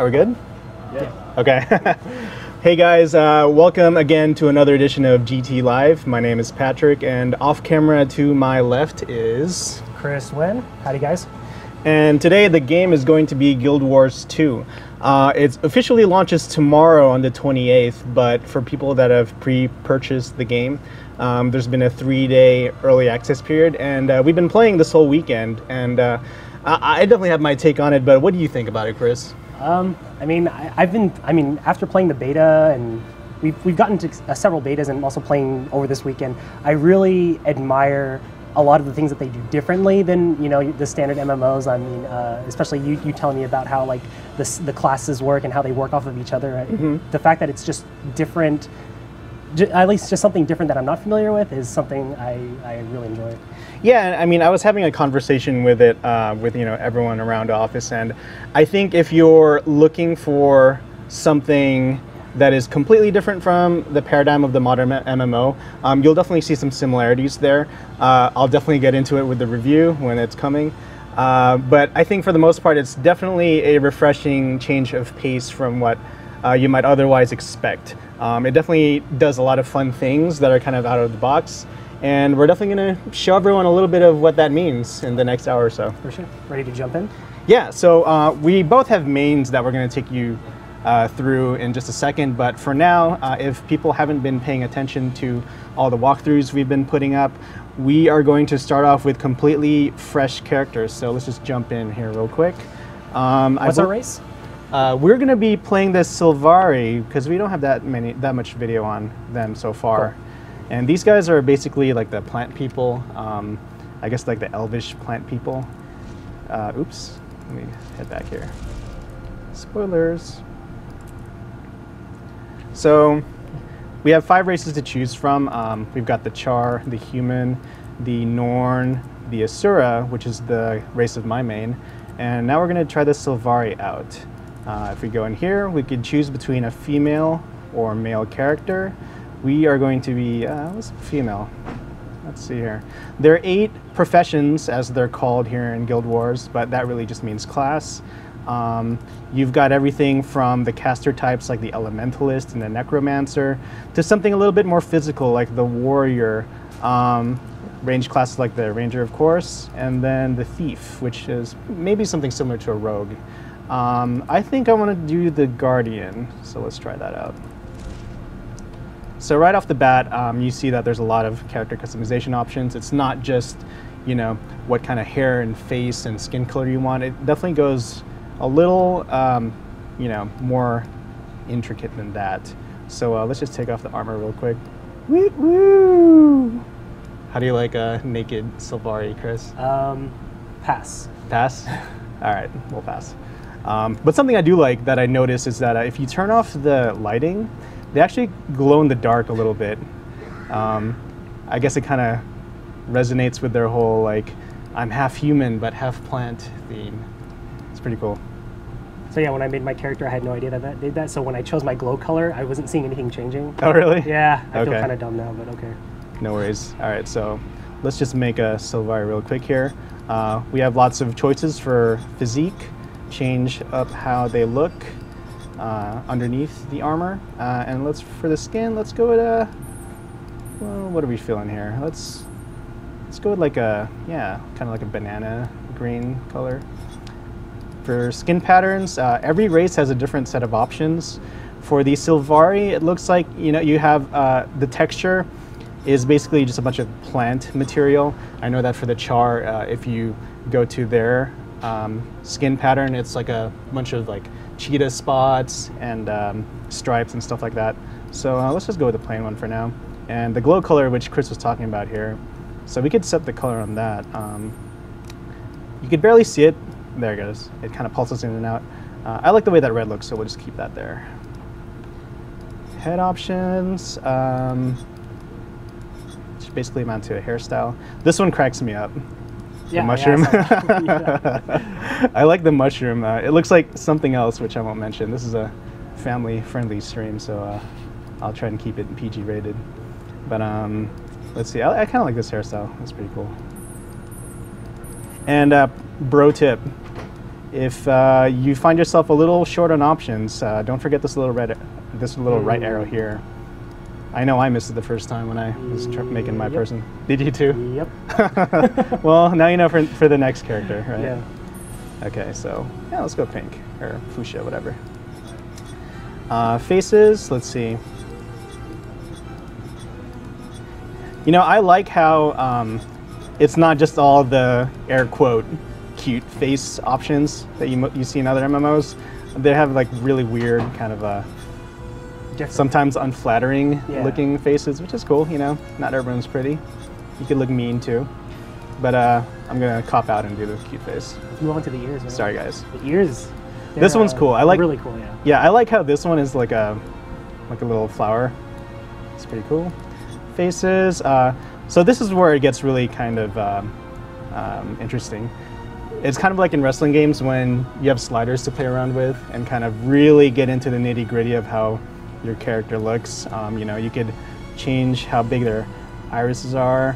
Are we good? Yeah. Okay. Hey guys, welcome again to another edition of GT Live. My name is Patrick, and off camera to my left is Chris Wynn. Howdy, guys. And today the game is going to be Guild Wars 2. It officially launches tomorrow on the 28th, but for people that have pre-purchased the game, there's been a 3-day early access period, and we've been playing this whole weekend, and I definitely have my take on it, but what do you think about it, Chris? After playing the beta, and we've gotten to several betas and also playing over this weekend, I really admire a lot of the things that they do differently than the standard MMOs. I mean, especially you telling me about how like the classes work and how they work off of each other. Mm-hmm. The fact that it's just different, at least just something different that I'm not familiar with, is something I really enjoy. Yeah, I mean, I was having a conversation with it with everyone around the office, and I think if you're looking for something that is completely different from the paradigm of the modern MMO, you'll definitely see some similarities there. I'll definitely get into it with the review when it's coming. But I think for the most part, it's definitely a refreshing change of pace from what you might otherwise expect. It definitely does a lot of fun things that are kind of out of the box. And we're definitely going to show everyone a little bit of what that means in the next hour or so. For sure. Ready to jump in? Yeah, so we both have mains that we're going to take you through in just a second, but for now, if people haven't been paying attention to all the walkthroughs we've been putting up, we are going to start off with completely fresh characters. So let's just jump in here real quick. What's our race? We're going to be playing the Sylvari because we don't have that much video on them so far. Cool. And these guys are basically like the plant people, I guess like the elvish plant people. Oops, let me head back here. Spoilers. So we have 5 races to choose from. We've got the Char, the Human, the Norn, the Asura, which is the race of my main, and now we're going to try the Sylvari out. If we go in here, we could choose between a female or male character. We are going to be, what's female? Let's see here. There are 8 professions, as they're called here in Guild Wars, but that really just means class. You've got everything from the caster types like the Elementalist and the Necromancer to something a little bit more physical like the Warrior, range classes like the Ranger, of course, and then the Thief, which is maybe something similar to a Rogue. I think I want to do the Guardian, so let's try that out. So right off the bat, you see that there's a lot of character customization options. It's not just, what kind of hair and face and skin color you want. It definitely goes a little, more intricate than that. So let's just take off the armor real quick. Woo woo! How do you like a naked Sylvari, Chris? Pass. Pass? All right, we'll pass. But something I do like that I noticed is that if you turn off the lighting, they actually glow in the dark a little bit. I guess it kind of resonates with their whole, like, I'm half human but half plant theme. It's pretty cool. So yeah, when I made my character, I had no idea that did that. So when I chose my glow color, I wasn't seeing anything changing. Oh, really? Yeah, I feel kind of dumb now, but okay. No worries. All right, so let's just make a Sylvari real quick here. We have lots of choices for physique, change up how they look underneath the armor. And for the skin, let's go with well, what are we feeling here? Let's go with like kind of like a banana green color. For skin patterns, every race has a different set of options. For the Sylvari, it looks like you have the texture is basically just a bunch of plant material. I know that for the Char, if you go to their skin pattern, it's like a bunch of like cheetah spots and stripes and stuff like that. So let's just go with the plain one for now. And the glow color, which Chris was talking about here, so we could set the color on that. You could barely see it. There it goes. It kind of pulses in and out. I like the way that red looks, so we'll just keep that there. Head options, which basically amount to a hairstyle. This one cracks me up. Yeah, the mushroom. Yeah, I like the mushroom. It looks like something else, which I won't mention. This is a family-friendly stream, so I'll try and keep it PG rated. But let's see. I kind of like this hairstyle. That's pretty cool. And bro tip: If you find yourself a little short on options, don't forget this little right arrow here. I know I missed it the first time when I was making my person. Did you too? Yep. Well, now you know for the next character, right? Yeah. Okay, so yeah, let's go pink or fuchsia, whatever. Faces, let's see. You know, I like how it's not just all the air quote cute face options that you see in other MMOs. They have like really weird kind of sometimes unflattering looking faces, which is cool. You know, not everyone's pretty. You could look mean too. But I'm gonna cop out and do the cute face. Let's move on to the ears. Man. Sorry, guys. The ears. This one's cool. I like. Really cool. Yeah. Yeah, I like how this one is like a little flower. It's pretty cool. Faces. So this is where it gets really kind of interesting. It's kind of like in wrestling games when you have sliders to play around with and kind of really get into the nitty-gritty of how your character looks. You know, you could change how big their irises are,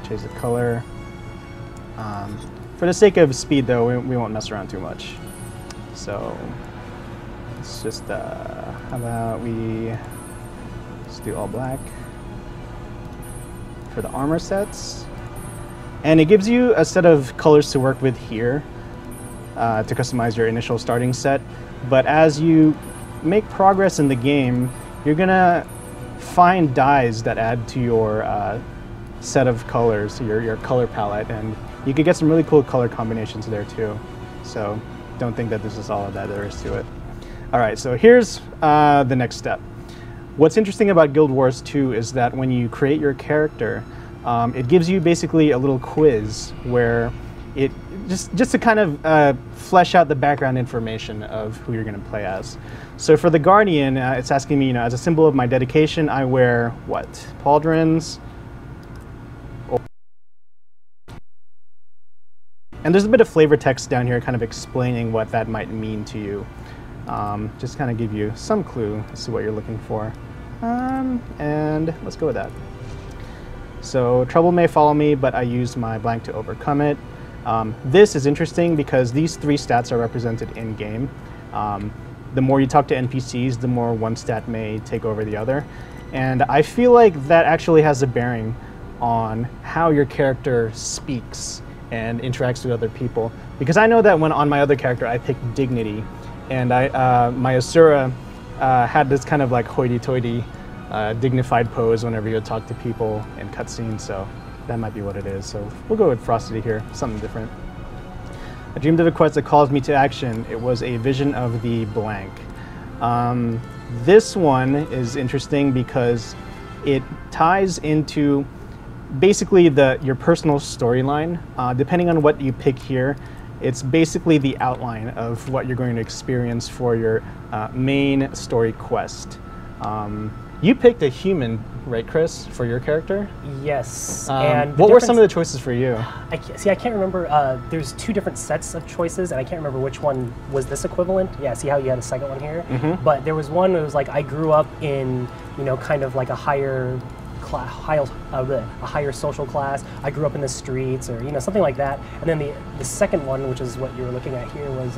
change the color. For the sake of speed, though, we won't mess around too much. So let's just, how about we just do all black for the armor sets. And it gives you a set of colors to work with here to customize your initial starting set. But as you make progress in the game, you're gonna find dyes that add to your set of colors, your color palette, and you could get some really cool color combinations there too. So don't think that this is all that there is to it. All right, so here's the next step. What's interesting about Guild Wars 2 is that when you create your character, it gives you basically a little quiz where it just to kind of flesh out the background information of who you're going to play as. So for the Guardian, it's asking me, you know, as a symbol of my dedication, I wear what? Pauldrons. And there's a bit of flavor text down here kind of explaining what that might mean to you. Just kind of give you some clue as to what you're looking for. And let's go with that. So trouble may follow me, but I used my blank to overcome it. This is interesting because these three stats are represented in-game. The more you talk to NPCs, the more one stat may take over the other. And I feel like that actually has a bearing on how your character speaks and interacts with other people. Because I know that when on my other character I picked Dignity, and my Asura had this kind of like hoity-toity, dignified pose whenever you would talk to people in cutscenes, so that might be what it is. So we'll go with Frosty here, something different. I dreamed of a quest that calls me to action. It was a vision of the blank. This one is interesting because it ties into basically your personal storyline. Depending on what you pick here, it's basically the outline of what you're going to experience for your main story quest. You picked a human, right, Chris, for your character? Yes. And what were some of the choices for you? I can't remember. There's two different sets of choices, and I can't remember which one was this equivalent. Yeah, see how you had a second one here? Mm-hmm. But there was one that was like, I grew up in, you know, kind of like a higher social class. I grew up in the streets, or, you know, something like that. And then the second one, which is what you were looking at here, was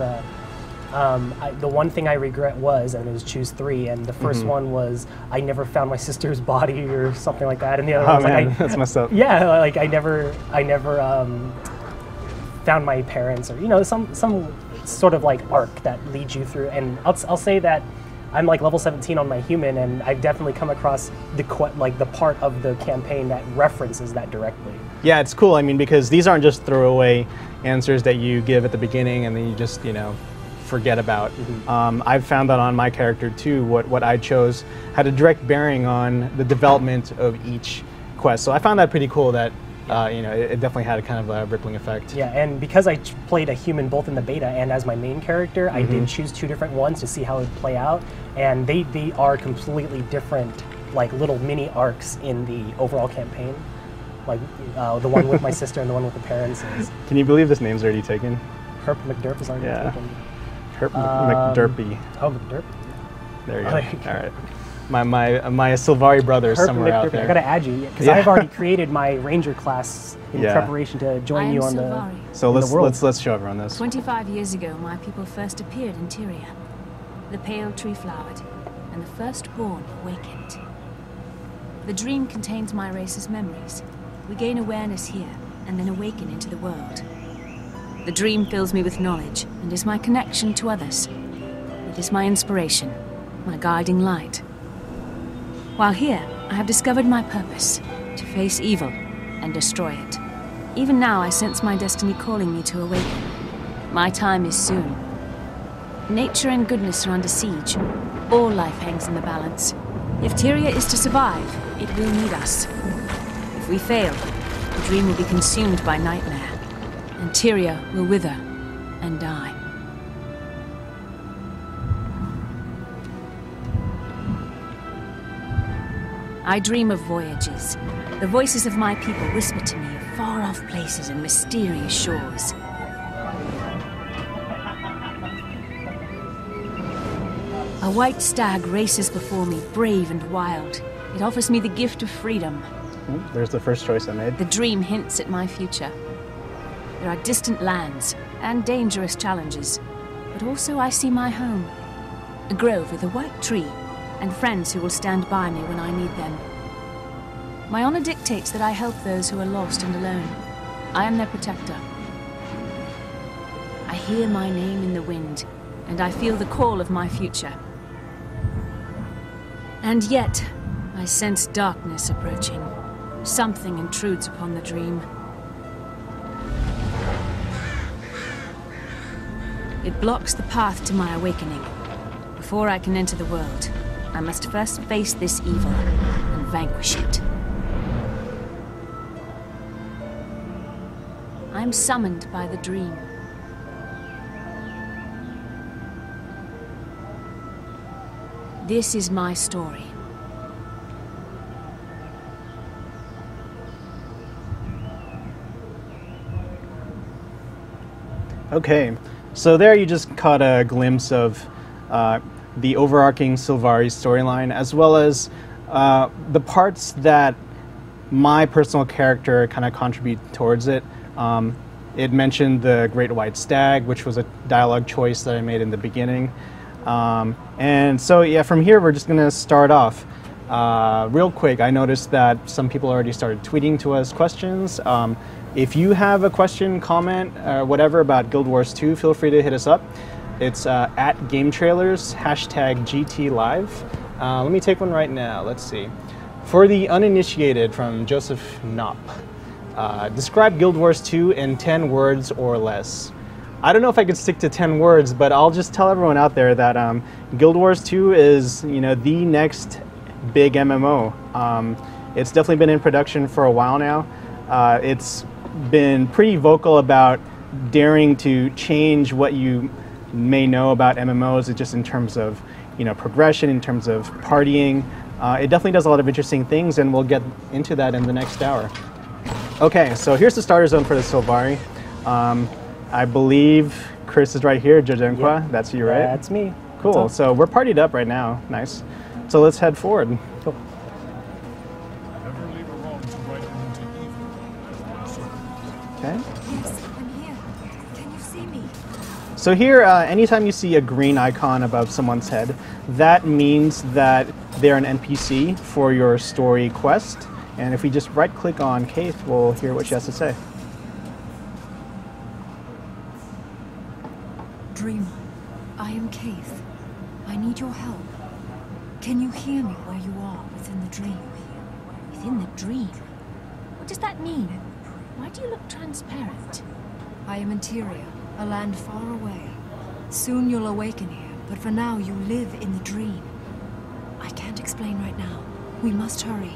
the one thing I regret was, and it was choose three, and the first one was I never found my sister's body or something like that, and the other one was like that's messed up. Yeah, like I never found my parents, or, you know, some sort of like arc that leads you through. And I'll say that I'm like level 17 on my human, and I've definitely come across the part of the campaign that references that directly. Yeah, it's cool. I mean, because these aren't just throwaway answers that you give at the beginning and then you just, you know, forget about. I've found that on my character too, what I chose had a direct bearing on the development of each quest. So I found that pretty cool that you know, it definitely had a kind of a rippling effect. Yeah, and because I played a human both in the beta and as my main character, I did choose two different ones to see how it would play out, and they are completely different, like little mini arcs in the overall campaign. Like the one with my sister and the one with the parents. Can you believe this name's already taken? Herp McDurp is already taken. Herp McDurpy. Oh, McDurp. There you go. All right. my Sylvari brothers somewhere out there. I gotta add you because I've already created my ranger class in preparation to join you on Sylvari. So let's show everyone this. 25 years ago, my people first appeared in Tyria. The pale tree flowered, and the firstborn awakened. The dream contains my race's memories. We gain awareness here, and then awaken into the world. The dream fills me with knowledge, and is my connection to others. It is my inspiration, my guiding light. While here, I have discovered my purpose, to face evil and destroy it. Even now, I sense my destiny calling me to awaken. My time is soon. Nature and goodness are under siege. All life hangs in the balance. If Tyria is to survive, it will need us. If we fail, the dream will be consumed by nightmare, and Tyria will wither and die. I dream of voyages. The voices of my people whisper to me of far-off places and mysterious shores. A white stag races before me, brave and wild. It offers me the gift of freedom. There's the first choice I made. The dream hints at my future. There are distant lands and dangerous challenges, but also I see my home. A grove with a white tree and friends who will stand by me when I need them. My honor dictates that I help those who are lost and alone. I am their protector. I hear my name in the wind, and I feel the call of my future. And yet, I sense darkness approaching. Something intrudes upon the dream. It blocks the path to my awakening. Before I can enter the world, I must first face this evil and vanquish it. I am summoned by the dream. This is my story. Okay, so there you just caught a glimpse of the overarching Sylvari storyline, as well as the parts that my personal character kind of contribute towards it. It mentioned the Great White Stag, which was a dialogue choice that I made in the beginning. And so yeah, from here we're just gonna start off. Real quick, I noticed that some people already started tweeting to us questions. If you have a question, comment, whatever about Guild Wars 2, feel free to hit us up. It's at GameTrailers, #GTLive. Let me take one right now, let's see. For the uninitiated, from Joseph Knopp. Describe Guild Wars 2 in 10 words or less. I don't know if I could stick to 10 words, but I'll just tell everyone out there that Guild Wars 2 is, the next big MMO. It's definitely been in production for a while now. It's been pretty vocal about daring to change what you may know about MMOs, just in terms of progression, in terms of partying. It definitely does a lot of interesting things, and we'll get into that in the next hour. Okay, so here's the starter zone for the Sylvari. I believe Chris is right here, Jojenkwa. Yep. That's you, right? That's me. Cool. So we're partied up right now. Nice. So let's head forward. Cool. Okay. Yes, I'm here. Can you see me? So here, anytime you see a green icon above someone's head, that means that they're an NPC for your story quest. And if we just right-click on Kate, we'll hear what she has to say. Dreamer, I am Keith. I need your help. Can you hear me where you are within the dream? Within the dream? What does that mean? Why do you look transparent? I am in Tyria, a land far away. Soon you'll awaken here, but for now you live in the dream. I can't explain right now. We must hurry.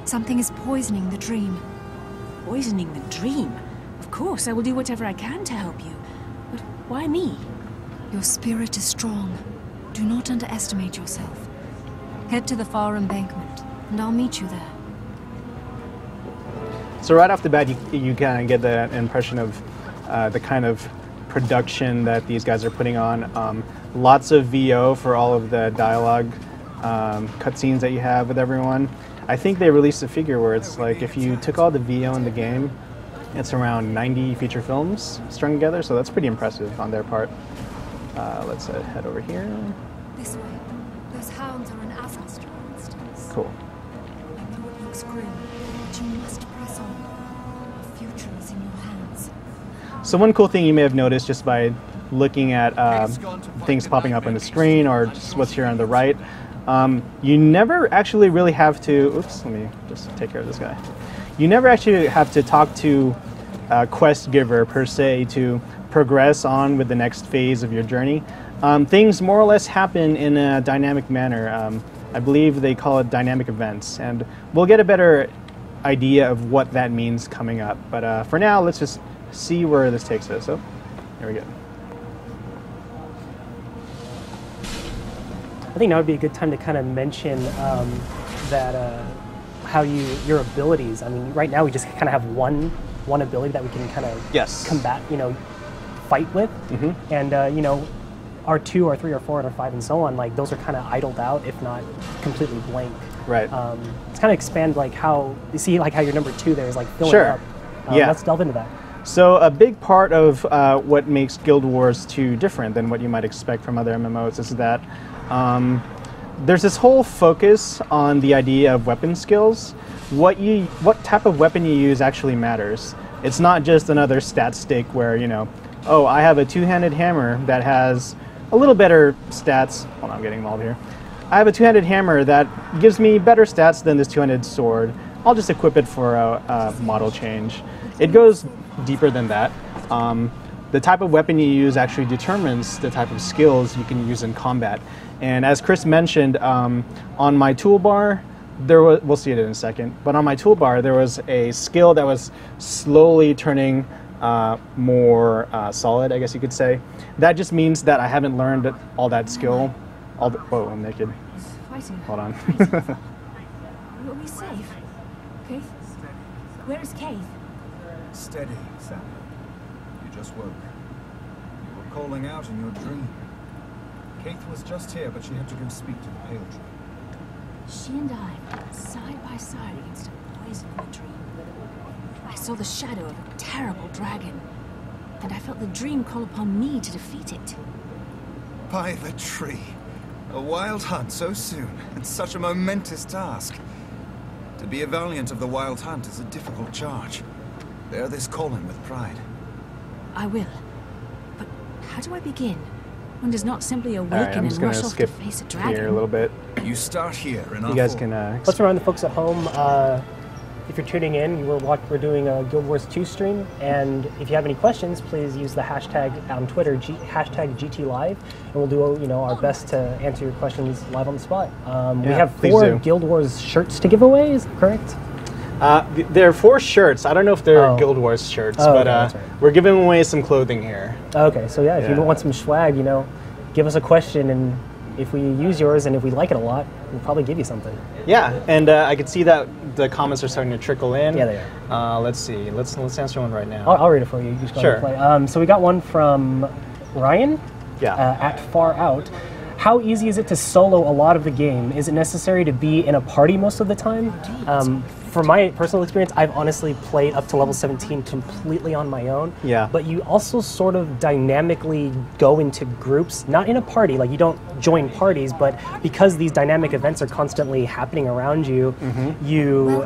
Something is poisoning the dream. Poisoning the dream? Of course, I will do whatever I can to help you. But why me? Your spirit is strong. Do not underestimate yourself. Head to the far embankment, and I'll meet you there. So right off the bat, you kind of get the impression of the kind of production that these guys are putting on. Lots of VO for all of the dialogue. cutscenes that you have with everyone. I think they released a figure where it's like if you took all the VO in the game, it's around 90 feature films strung together, so that's pretty impressive on their part. Let's head over here. This way. Those hounds are in Ascot, for instance. Cool. I know it looks grim, but you must press on. The future is in your hands. So one cool thing you may have noticed just by looking at things popping up on the screen or just what's here on the right, you never actually really have to, oops, let me just take care of this guy. You never actually have to talk to a quest giver per se to progress on with the next phase of your journey. Things more or less happen in a dynamic manner. I believe they call it dynamic events, and we'll get a better idea of what that means coming up. But for now, let's just see where this takes us. So, here we go. I think now would be a good time to kind of mention that how your abilities. I mean, right now we just kind of have one ability that we can kind of combat, fight with, and R2, R3, R4, and R5, and so on. Like those are kind of idled out, if not completely blank. Right. Let's kind of expand like how you see like how your number 2 there is like filling up. Yeah. Let's delve into that. So a big part of what makes Guild Wars 2 different than what you might expect from other MMOs is that there's this whole focus on the idea of weapon skills. What type of weapon you use actually matters. It's not just another stat stick where, oh, I have a two-handed hammer that has a little better stats. Hold on, I'm getting mauled here. I have a two-handed hammer that gives me better stats than this two-handed sword. I'll just equip it for a model change. It goes deeper than that. The type of weapon you use actually determines the type of skills you can use in combat. And as Chris mentioned, on my toolbar, we'll see it in a second, but on my toolbar there was a skill that was slowly turning more solid, I guess you could say. That just means that I haven't learned all that skill. Whoa, I'm naked. Hold on. Are we safe? Keith? Where is Keith? Steady, Sam. You just woke. You were calling out in your dream. Keith was just here, but she had to go speak to the Pale Tree. She and I, side by side against a poisoned dream. I saw the shadow of a terrible dragon, and I felt the dream call upon me to defeat it. By the tree. A wild hunt so soon, and such a momentous task. To be a valiant of the wild hunt is a difficult charge. Bear this calling with pride. I will. But how do I begin? One does not simply awaken All right, I'm just and gonna rush off skip to face a dragon. here a little bit. You start here, and You guys can. Let's remind the folks at home. If you're tuning in, we're doing a Guild Wars 2 stream, and if you have any questions, please use the hashtag on Twitter, hashtag GTLive, and we'll do our best to answer your questions live on the spot. We have 4 Guild Wars shirts to give away. Is that correct? There are 4 shirts. I don't know if they're Guild Wars shirts, but right. we're giving away some clothing here. Okay, so if you want some swag, give us a question, and if we use yours and if we like it a lot, we'll probably give you something. Yeah, and I can see that the comments are starting to trickle in. Yeah, they are. Let's see. Let's answer one right now. I'll read it for you. You just go ahead and play. So we got one from Ryan. Yeah. At Far Out. How easy is it to solo a lot of the game? Is it necessary to be in a party most of the time? From my personal experience, I've honestly played up to level 17 completely on my own. Yeah. But you also sort of dynamically go into groups, not in a party, like you don't join parties, but because these dynamic events are constantly happening around you, you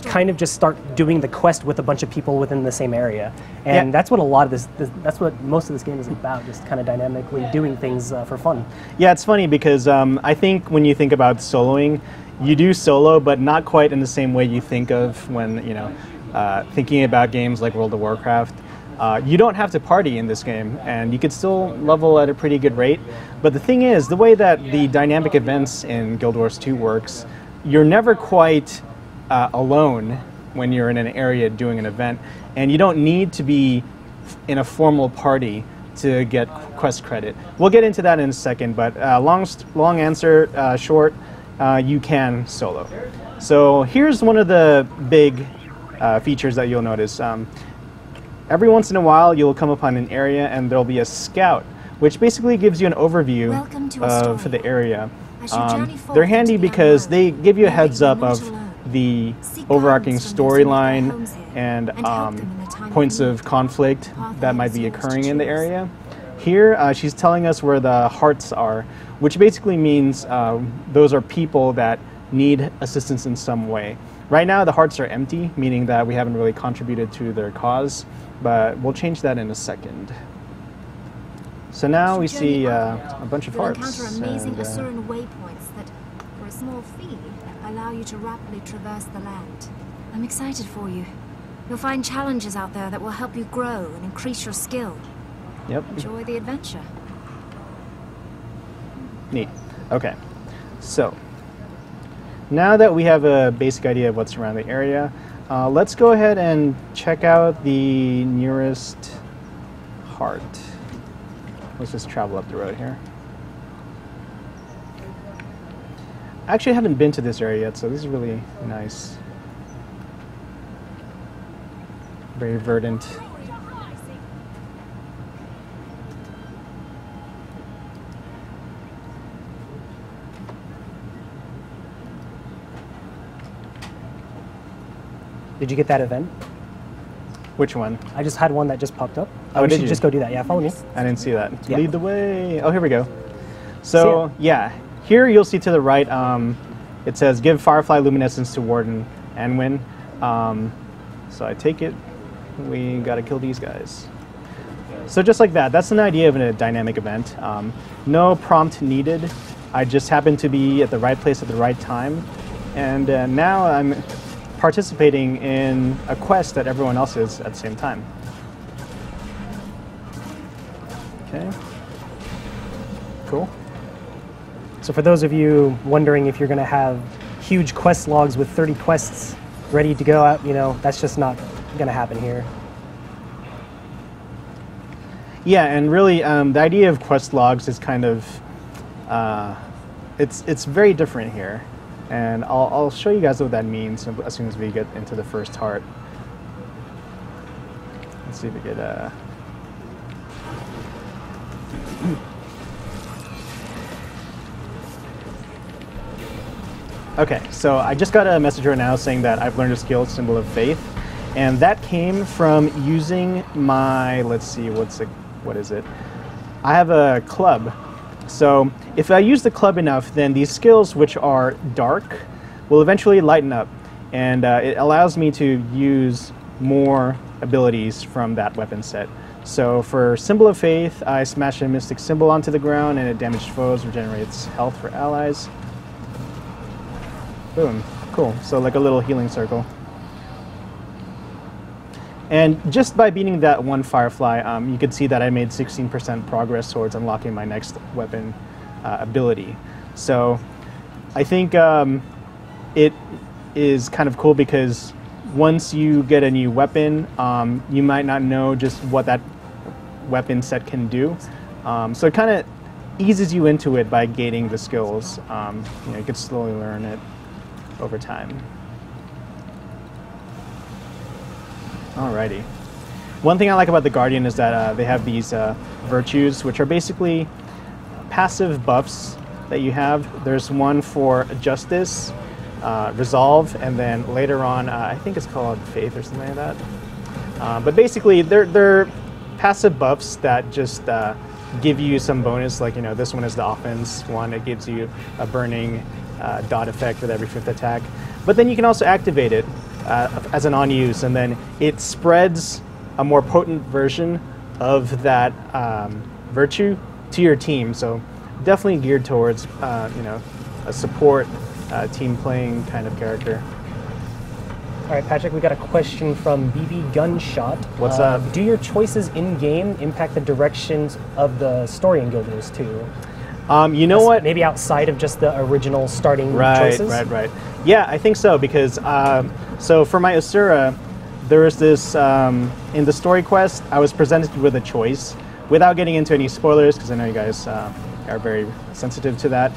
kind of just start doing the quest with a bunch of people within the same area. And that's what a lot of that's what most of this game is about, just kind of dynamically doing things for fun. Yeah, it's funny because I think when you think about soloing, you do solo, but not quite in the same way you think of when, thinking about games like World of Warcraft. You don't have to party in this game, and you could still level at a pretty good rate. But the thing is, the way that the dynamic events in Guild Wars 2 works, you're never quite alone when you're in an area doing an event, and you don't need to be in a formal party to get quest credit. We'll get into that in a second, but long answer short, you can solo. So here's one of the big features that you'll notice. Every once in a while you'll come upon an area and there'll be a scout, which basically gives you an overview of the area. They're handy because they give you a heads up of the overarching storyline and points of conflict that might be occurring in the area. Here, she's telling us where the hearts are, which basically means those are people that need assistance in some way. Right now, the hearts are empty, meaning that we haven't really contributed to their cause, but we'll change that in a second. So now we see a bunch of hearts. Encounter amazing Asuran waypoints that, for a small fee, allow you to rapidly traverse the land. I'm excited for you. You'll find challenges out there that will help you grow and increase your skill. Yep. Enjoy the adventure. Neat. Okay. So, now that we have a basic idea of what's around the area, let's go ahead and check out the nearest heart. Let's just travel up the road here. Actually, I haven't been to this area yet, so this is really nice. Very verdant. Did you get that event? Which one? I just had one that just popped up. Oh, we did should you? just go do that. Yeah, follow me. I didn't see that. Yeah. Lead the way. Oh, here we go. So, yeah, here you'll see to the right, it says give Firefly Luminescence to Warden Anwin. So I take it we gotta kill these guys. So just like that, that's an idea of a dynamic event. No prompt needed. I just happened to be at the right place at the right time. And now I'm participating in a quest that everyone else is at the same time. Okay. Cool. So for those of you wondering if you're going to have huge quest logs with 30 quests ready to go out, you know, that's just not going to happen here. Yeah, and really, the idea of quest logs is kind of, it's very different here. And I'll show you guys what that means as soon as we get into the first heart. Let's see if we get Okay, so I just got a message right now saying that I've learned a skill, Symbol of Faith, and that came from using my, let's see, what is it? I have a club. So if I use the club enough, then these skills, which are dark, will eventually lighten up, and it allows me to use more abilities from that weapon set. So for Symbol of Faith, I smash a mystic symbol onto the ground, and it damaged foes, regenerates health for allies. Boom. Cool. So like a little healing circle. And just by beating that one Firefly, you could see that I made 16% progress towards unlocking my next weapon ability. So I think it is kind of cool because once you get a new weapon, you might not know just what that weapon set can do. So it kind of eases you into it by gating the skills. You know, you can slowly learn it over time. Alrighty. One thing I like about the Guardian is that they have these virtues, which are basically passive buffs that you have. There's one for Justice, Resolve, and then later on, I think it's called Faith or something like that. But basically, they're passive buffs that just give you some bonus. Like, you know, this one is the offense one. It gives you a burning dot effect with every 5th attack. But then you can also activate it as an on-use, and then it spreads a more potent version of that virtue to your team. So definitely geared towards, you know, a support team playing kind of character. All right, Patrick, we got a question from BB Gunshot. What's up? Do your choices in-game impact the directions of the story in Guild Wars 2? You know what? Maybe outside of just the original starting choices? Right. Yeah, I think so, because so for my Asura, there was this, in the story quest, I was presented with a choice. Without getting into any spoilers, because I know you guys are very sensitive to that,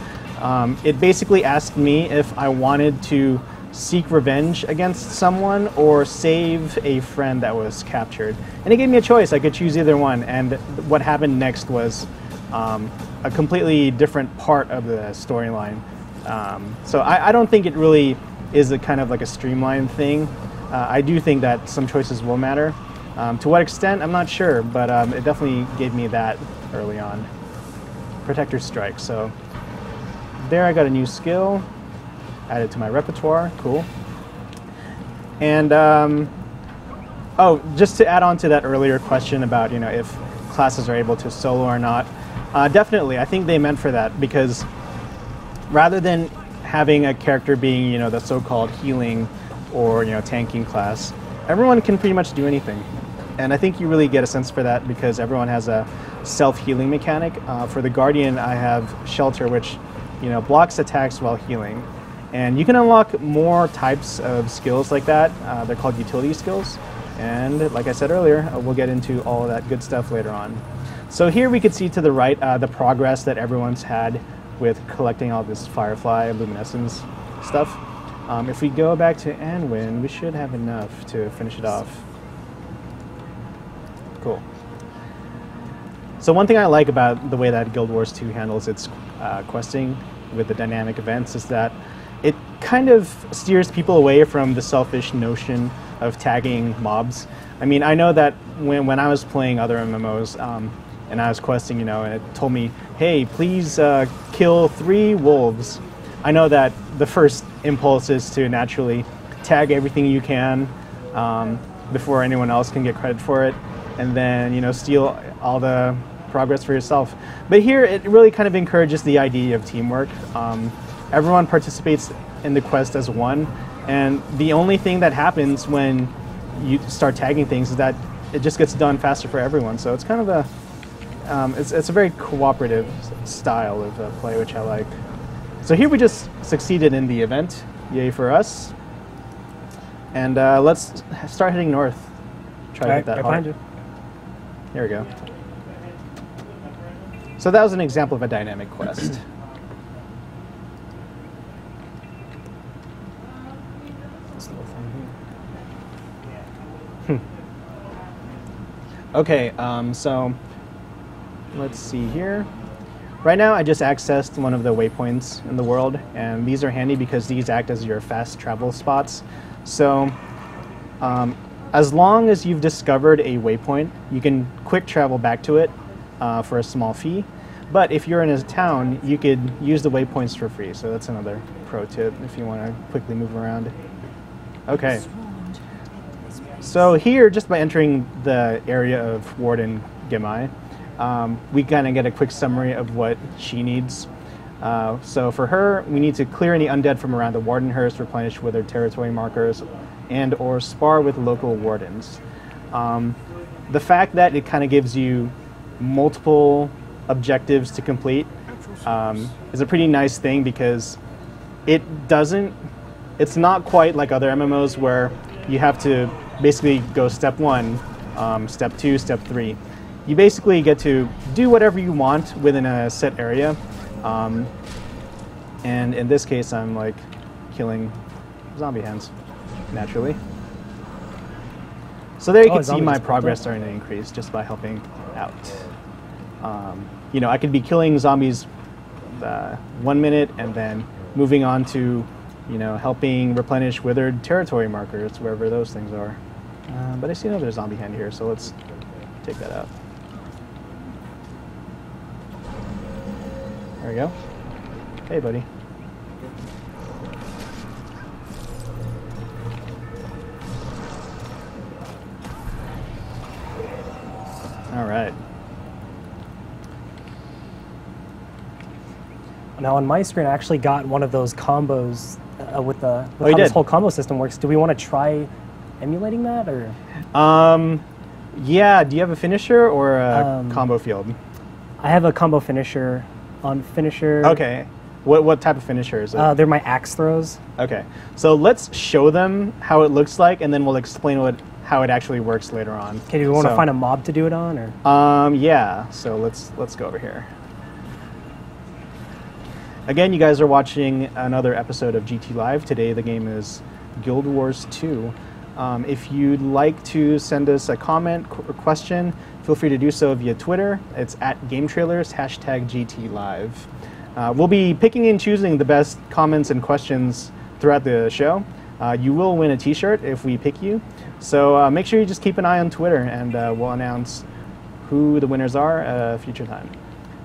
it basically asked me if I wanted to seek revenge against someone or save a friend that was captured. And it gave me a choice. I could choose either one, and what happened next was a completely different part of the storyline. So I don't think it really is a kind of like a streamlined thing. I do think that some choices will matter. To what extent, I'm not sure, but it definitely gave me that early on. Protector Strike. So there I got a new skill, added to my repertoire. Cool. And oh, just to add on to that earlier question about, you know, if classes are able to solo or not, definitely, I think they meant for that, because rather than having a character being, you know, the so-called healing or, you know, tanking class, everyone can pretty much do anything. And I think you really get a sense for that because everyone has a self-healing mechanic. For the Guardian, I have Shelter, which, you know, blocks attacks while healing. And you can unlock more types of skills like that. They're called utility skills. And like I said earlier, we'll get into all of that good stuff later on. So here we could see to the right the progress that everyone's had with collecting all this Firefly luminescence stuff. If we go back to Anwin, we should have enough to finish it off. Cool. So one thing I like about the way that Guild Wars 2 handles its questing with the dynamic events is that it kind of steers people away from the selfish notion of tagging mobs. I mean, I know that when I was playing other MMOs and I was questing, you know, and it told me, hey, please kill 3 wolves. I know that the first impulse is to naturally tag everything you can before anyone else can get credit for it, and then, you know, steal all the progress for yourself. But here it really kind of encourages the idea of teamwork. Everyone participates in the quest as one, and the only thing that happens when you start tagging things is that it just gets done faster for everyone. So it's kind of a it's a very cooperative style of play, which I like. So here we just succeeded in the event, yay for us. And let's start heading north. Try to hit that hard. Here we go. So that was an example of a dynamic quest. Okay, so let's see here. Right now I just accessed one of the waypoints in the world, and these are handy because these act as your fast travel spots. So as long as you've discovered a waypoint, you can quick travel back to it for a small fee. But if you're in a town, you could use the waypoints for free. So that's another pro tip if you want to quickly move around. Okay. So here, just by entering the area of Warden Gemai, we kind of get a quick summary of what she needs. So for her, we need to clear any undead from around the Wardenhurst, replenish withered territory markers, and or spar with local wardens. The fact that it kind of gives you multiple objectives to complete is a pretty nice thing, because it's not quite like other MMOs where you have to basically go step 1, step 2, step 3. You basically get to do whatever you want within a set area. And in this case, I'm like killing zombie hens, naturally. So there you can see my progress starting to increase just by helping out. You know, I could be killing zombies 1 minute and then moving on to, you know, helping replenish withered territory markers, wherever those things are. But I see another zombie hen here, so let's take that out. There we go. Hey, buddy. All right. Now on my screen, I actually got one of those combos with how this whole combo system works. Do we want to try emulating that, or? Yeah. Do you have a finisher or a combo field? I have a combo finisher. On finisher. Okay. What type of finisher is it? They're my axe throws. Okay. So let's show them how it looks like, and then we'll explain how it actually works later on. Okay. Do we want to find a mob to do it on, or? Yeah. So let's go over here. Again, you guys are watching another episode of GT Live. Today the game is Guild Wars 2. If you'd like to send us a comment or question, feel free to do so via Twitter. It's at GameTrailers, #GTLive. We'll be picking and choosing the best comments and questions throughout the show. You will win a t-shirt if we pick you. So make sure you just keep an eye on Twitter, and we'll announce who the winners are at a future time.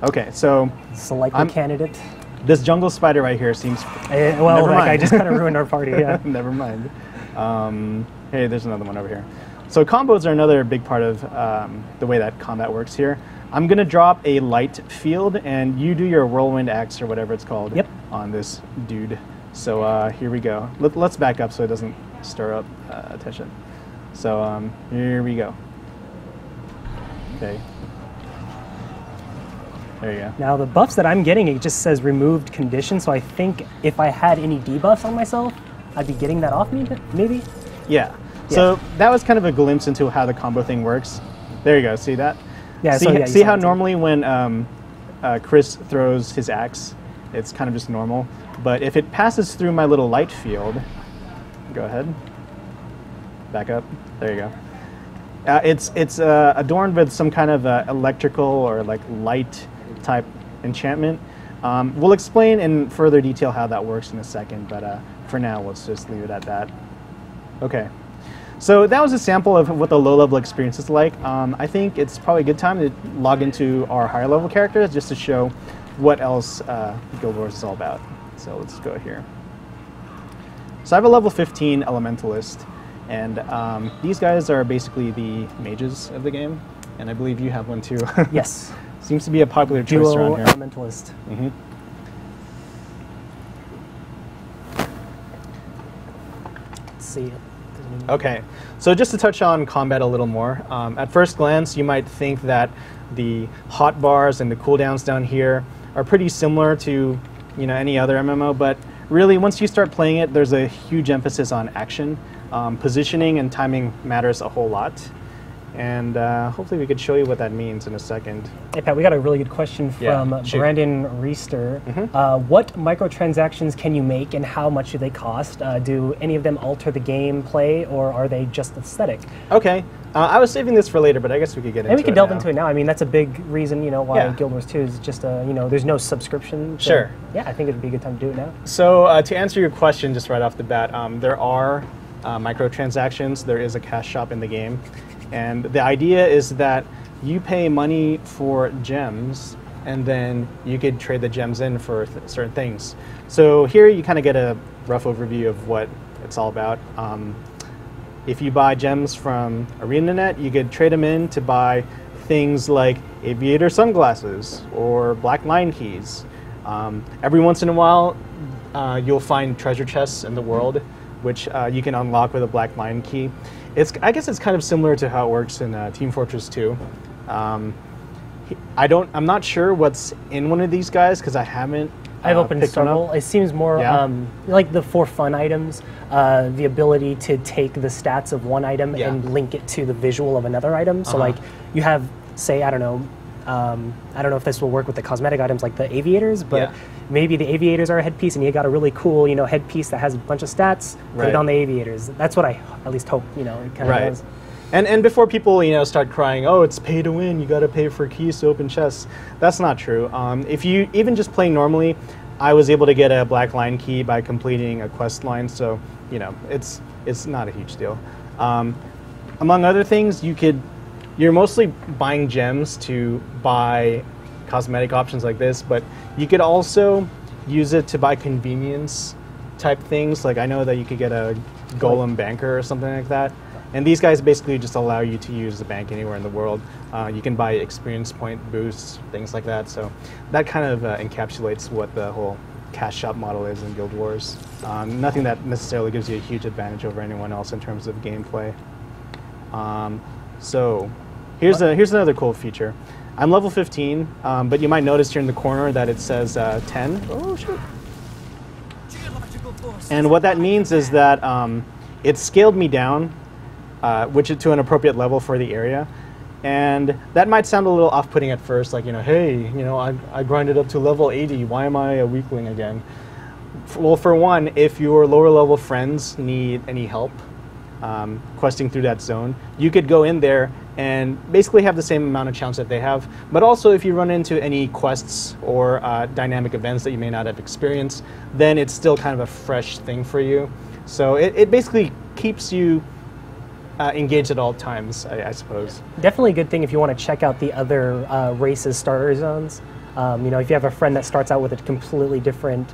Okay, so It's a likely candidate. this jungle spider right here seems... Well, Never that guy mind. just kind of ruined our party, yeah. Never mind. Hey, there's another one over here. So combos are another big part of the way that combat works here. I'm going to drop a light field, and you do your whirlwind axe or whatever it's called on this dude. So here we go. Let's back up so it doesn't stir up attention. So here we go. Okay. There you go. Now the buffs that I'm getting, it just says removed condition, so I think if I had any debuffs on myself, I'd be getting that off me, maybe? Yeah. So that was kind of a glimpse into how the combo thing works. There you go. See that? Yeah. See how normally when Chris throws his axe, it's kind of just normal. But if it passes through my little light field, go ahead. Back up. There you go. It's adorned with some kind of electrical or like light type enchantment. We'll explain in further detail how that works in a second, but for now, let's just leave it at that. Okay. So that was a sample of what the low-level experience is like. I think it's probably a good time to log into our higher-level characters just to show what else Guild Wars is all about. So let's go here. So I have a level 15 Elementalist, and these guys are basically the mages of the game, and I believe you have one too. Yes. Seems to be a popular choice Duo around here. Elementalist. Mm-hmm. Let's see. Okay, so just to touch on combat a little more, at first glance you might think that the hotbars and the cooldowns down here are pretty similar to any other MMO, but really once you start playing it, there's a huge emphasis on action. Positioning and timing matters a whole lot, and hopefully we could show you what that means in a second. Hey Pat, we got a really good question from shoot. Brandon Reister. What microtransactions can you make and how much do they cost? Do any of them alter the gameplay or are they just aesthetic? Okay, I was saving this for later, but I guess we could get into it. And we could delve now. into it now. I mean, that's a big reason, why Yeah. Guild Wars 2 is just there's no subscription. So, Sure. Yeah, I think it'd be a good time to do it now. So to answer your question just right off the bat, there are microtransactions. There is a cash shop in the game. And the idea is that you pay money for gems, and then you could trade the gems in for certain things. So here you kind of get a rough overview of what it's all about. If you buy gems from ArenaNet, you could trade them in to buy things like aviator sunglasses or black line keys. Every once in a while, you'll find treasure chests in the world, which you can unlock with a black line key. I guess it's kind of similar to how it works in Team Fortress 2. I'm not sure what's in one of these guys because I haven't. I've opened picked one several. up. It seems more like the for fun items, the ability to take the stats of one item and link it to the visual of another item. So like you have, say, I don't know if this will work with the cosmetic items like the aviators, but maybe the aviators are a headpiece and you got a really cool, headpiece that has a bunch of stats, put it on the aviators. That's what I at least hope, it kind of does. And before people, start crying, oh, it's pay to win, you got to pay for keys to open chests. That's not true. If you even just playing normally, I was able to get a black line key by completing a quest line, so it's not a huge deal. Among other things, you're mostly buying gems to buy cosmetic options like this, but you could also use it to buy convenience type things. Like I know that you could get a golem banker or something like that. And these guys basically just allow you to use the bank anywhere in the world. You can buy experience point boosts, things like that. So that kind of encapsulates what the whole cash shop model is in Guild Wars. Nothing that necessarily gives you a huge advantage over anyone else in terms of gameplay. So here's another cool feature. I'm level 15, but you might notice here in the corner that it says 10. Oh, shoot. And what that means is that it scaled me down, which is to an appropriate level for the area. And that might sound a little off-putting at first, like, hey, I grinded up to level 80. Why am I a weakling again? Well, for one, if your lower level friends need any help, questing through that zone, you could go in there and basically have the same amount of challenge that they have. But also, if you run into any quests or dynamic events that you may not have experienced, then it's still kind of a fresh thing for you. So it basically keeps you engaged at all times, I suppose. Definitely a good thing if you want to check out the other races starter zones. You know, if you have a friend that starts out with a completely different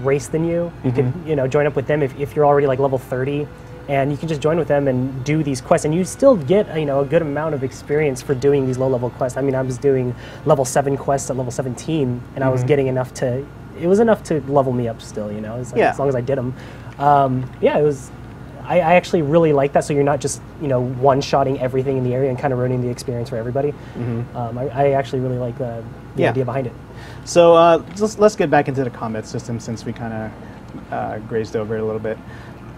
race than you, you can, you know, join up with them if you're already like level 30, and you can just join with them and do these quests, and you still get, you know, a good amount of experience for doing these low-level quests. I mean, I was doing level 7 quests at level 17, and I was getting enough to, it was enough to level me up still, you know, as long as I did them. Yeah, it was, I actually really like that, so you're not just, you know, one-shotting everything in the area and kind of ruining the experience for everybody. I actually really like the idea behind it. So let's get back into the combat system, since we kind of grazed over it a little bit.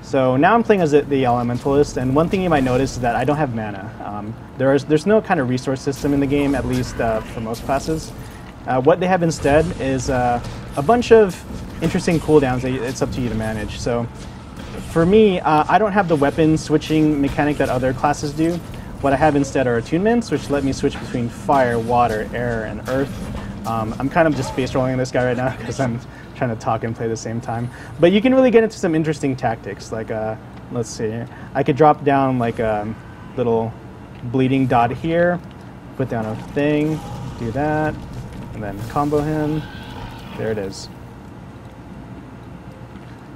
So now I'm playing as the Elementalist, and one thing you might notice is that I don't have mana. There's no kind of resource system in the game, at least for most classes. What they have instead is a bunch of interesting cooldowns that it's up to you to manage. So for me, I don't have the weapon switching mechanic that other classes do. What I have instead are attunements, which let me switch between fire, water, air, and earth. I'm kind of just face rolling this guy right now because I'm trying to talk and play at the same time. But you can really get into some interesting tactics. Like, let's see, I could drop down like a little bleeding dot here, put down a thing, do that, and then combo him. There it is.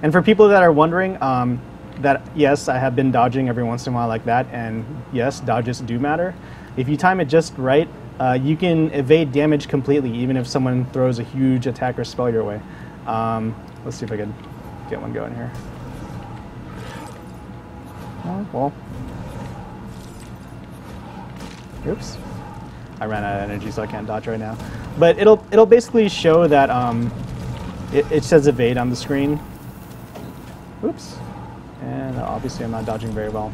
And for people that are wondering, that yes, I have been dodging every once in a while like that, and yes, dodges do matter. If you time it just right, you can evade damage completely, even if someone throws a huge attack or spell your way. Let's see if I can get one going here. Oh, well. Oops. I ran out of energy, so I can't dodge right now. But it'll basically show that it says evade on the screen. Oops. And obviously I'm not dodging very well.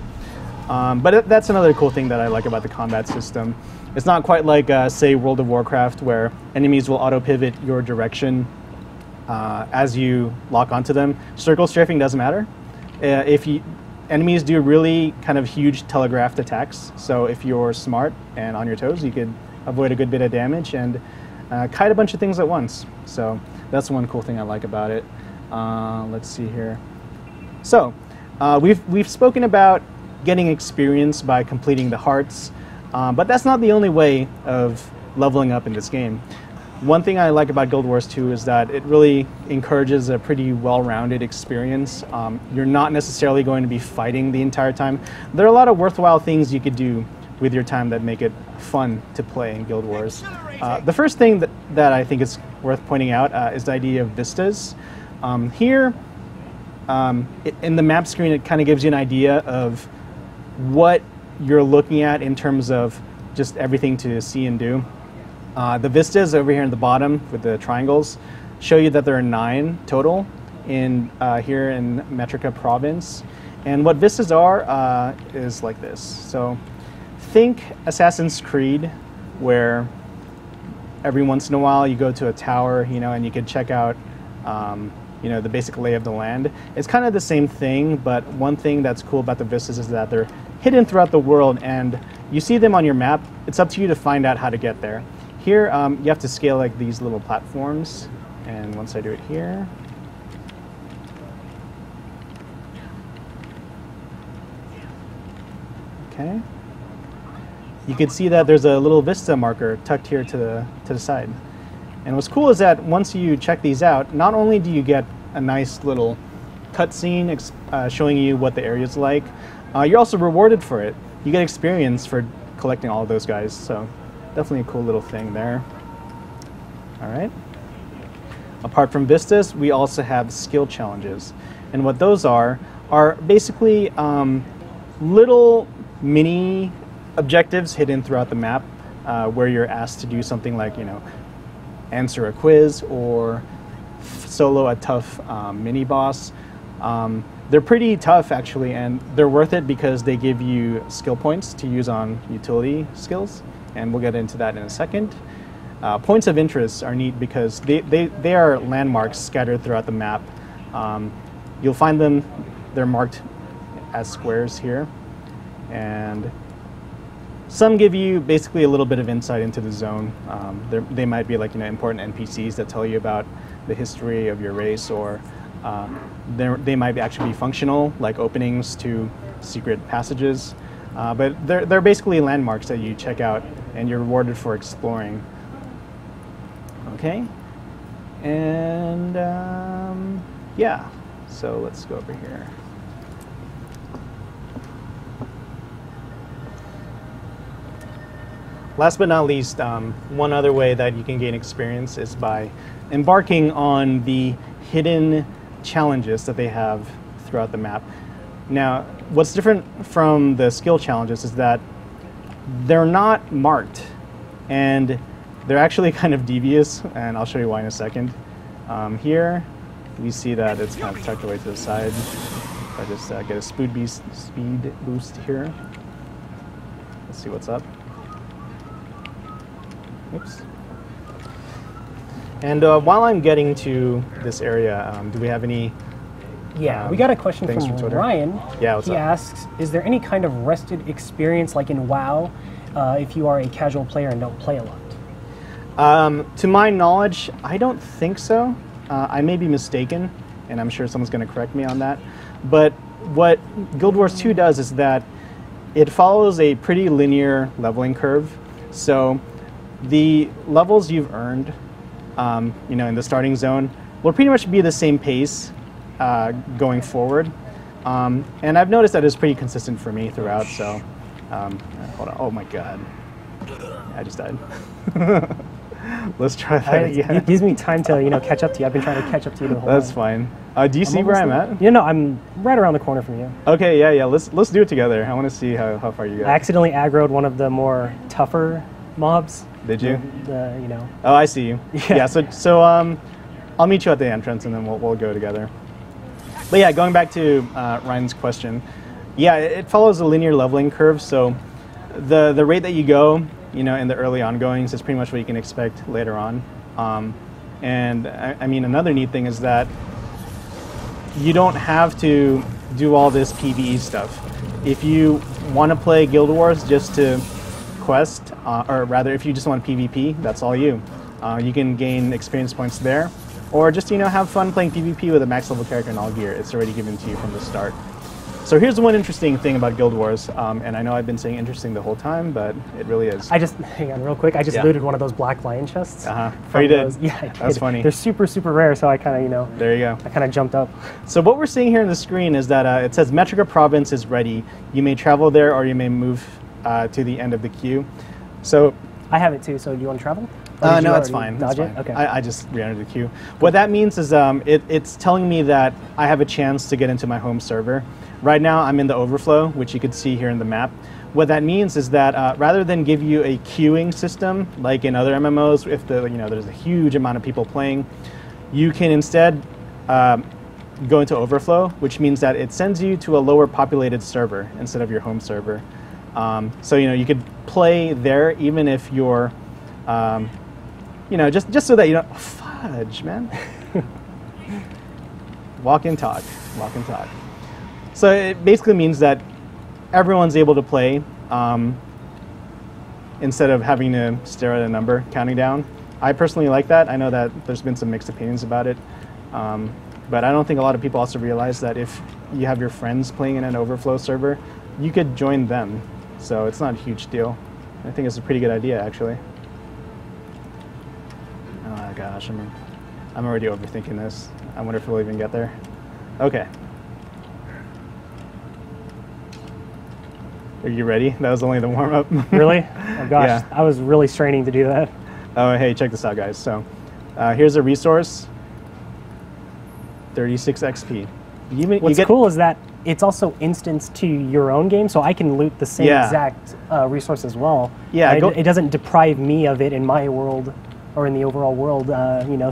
But that's another cool thing that I like about the combat system. It's not quite like, say, World of Warcraft, where enemies will auto-pivot your direction as you lock onto them. Circle strafing doesn't matter. Enemies do really kind of huge telegraphed attacks, so if you're smart and on your toes, you could avoid a good bit of damage and kite a bunch of things at once. So that's one cool thing I like about it. Let's see here. So we've spoken about getting experience by completing the hearts, but that's not the only way of leveling up in this game. One thing I like about Guild Wars 2 is that it really encourages a pretty well-rounded experience. You're not necessarily going to be fighting the entire time. There are a lot of worthwhile things you could do with your time that make it fun to play in Guild Wars. The first thing that I think is worth pointing out is the idea of vistas. Here, in the map screen, it kind of gives you an idea of what you're looking at in terms of just everything to see and do. The vistas over here in the bottom with the triangles show you that there are 9 total here in Metrica province. And what vistas are is like this. So think Assassin's Creed, where every once in a while you go to a tower, you know, and you can check out you know, the basic lay of the land. It's kind of the same thing, but one thing that's cool about the vistas is that they're hidden throughout the world, and you see them on your map. It's up to you to find out how to get there. Here, you have to scale like these little platforms, and once I do it here, okay, you can see that there's a little vista marker tucked here to the side. And what's cool is that once you check these out, not only do you get a nice little cutscene showing you what the area's like, you're also rewarded for it. You get experience for collecting all of those guys, so definitely a cool little thing there. All right. Apart from vistas, we also have skill challenges. And what those are basically little mini objectives hidden throughout the map where you're asked to do something like, you know, answer a quiz or solo a tough mini boss. They're pretty tough actually, and they're worth it because they give you skill points to use on utility skills, and we'll get into that in a second. Points of interest are neat because they are landmarks scattered throughout the map. You'll find them, they're marked as squares here, and some give you basically a little bit of insight into the zone. They might be like important NPCs that tell you about the history of your race, or they might actually be functional, like openings to secret passages. But they're basically landmarks that you check out, and you're rewarded for exploring. Okay, and yeah, so let's go over here. Last but not least, one other way that you can gain experience is by embarking on the hidden challenges that they have throughout the map. Now, what's different from the skill challenges is that they're not marked, and they're actually kind of devious, and I'll show you why in a second. Here, we see that it's kind of tucked away to the side. If I just get a speed boost here. Let's see what's up. Oops. And while I'm getting to this area, do we have any? Yeah, we got a question from Ryan. Yeah, what's he up? asks, is there any kind of rested experience like in WoW if you are a casual player and don't play a lot? To my knowledge, I don't think so. I may be mistaken, and I'm sure someone's going to correct me on that. But what Guild Wars 2 does is that it follows a pretty linear leveling curve. So the levels you've earned, in the starting zone, will pretty much be the same pace going forward. And I've noticed that it's pretty consistent for me throughout. So, hold on. Oh my God, I just died. Let's try that again. It gives me time to catch up to you. I've been trying to catch up to you the whole time. That's fine. Do you see where I'm at? I'm right around the corner from you. Okay, yeah. Let's do it together. I want to see how far you get. I accidentally aggroed one of the more tougher mobs. Did you? Oh, I see you. Yeah. So I'll meet you at the entrance, and then we'll go together. But yeah, going back to Ryan's question, yeah, it follows a linear leveling curve. So the rate that you go, in the early ongoings is pretty much what you can expect later on. And I mean, another neat thing is that you don't have to do all this PvE stuff. If you want to play Guild Wars just to quest, or rather, if you just want PvP, that's all you. You can gain experience points there, or just have fun playing PvP with a max level character and all gear. It's already given to you from the start. So here's one interesting thing about Guild Wars, and I know I've been saying interesting the whole time, but it really is. Hang on real quick, I just looted one of those black lion chests. Oh, you did? Yeah, I did. That's funny. They're super, super rare, so I kind of, There you go. I kind of jumped up. So what we're seeing here on the screen is that it says Metrica Province is ready. You may travel there, or you may move to the end of the queue. So I have it too, so do you want to travel? No, that's fine. That's fine. Okay. I just re-entered the queue. What that means is it's telling me that I have a chance to get into my home server. Right now, I'm in the overflow, which you can see here in the map. What that means is that rather than give you a queuing system like in other MMOs, if there's a huge amount of people playing, you can instead go into overflow, which means that it sends you to a lower populated server instead of your home server. So you could play there even if you're, just so that you don't fudge, man. Walk and talk. So it basically means that everyone's able to play instead of having to stare at a number counting down. I personally like that. I know that there's been some mixed opinions about it, but I don't think a lot of people also realize that if you have your friends playing in an overflow server, you could join them. So it's not a huge deal. I think it's a pretty good idea, actually. Oh gosh, I'm already overthinking this. I wonder if we'll even get there. Okay. Are you ready? That was only the warm-up. Really? Oh gosh, yeah. I was really straining to do that. Oh, hey, check this out, guys. So here's a resource, 36 XP. What's cool is that it's also instanced to your own game, so I can loot the same exact resource as well. Yeah, it doesn't deprive me of it in my world or in the overall world.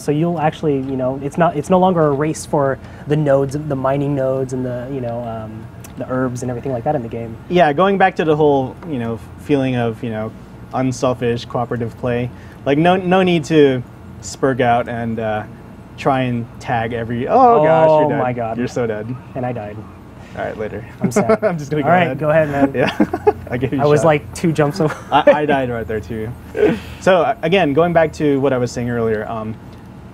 So you'll actually, it's no longer a race for the nodes, the mining nodes, and the herbs and everything like that in the game. Yeah, going back to the whole feeling of unselfish cooperative play. Like no need to spurg out and try and tag every. Oh gosh, you're dead. Oh my god, you're so dead. And I died. All right, later. I'm sad. I'm just gonna go All right, ahead. go ahead, man. Yeah, I gave you. I was like 2 jumps away. I died right there too. So again, going back to what I was saying earlier,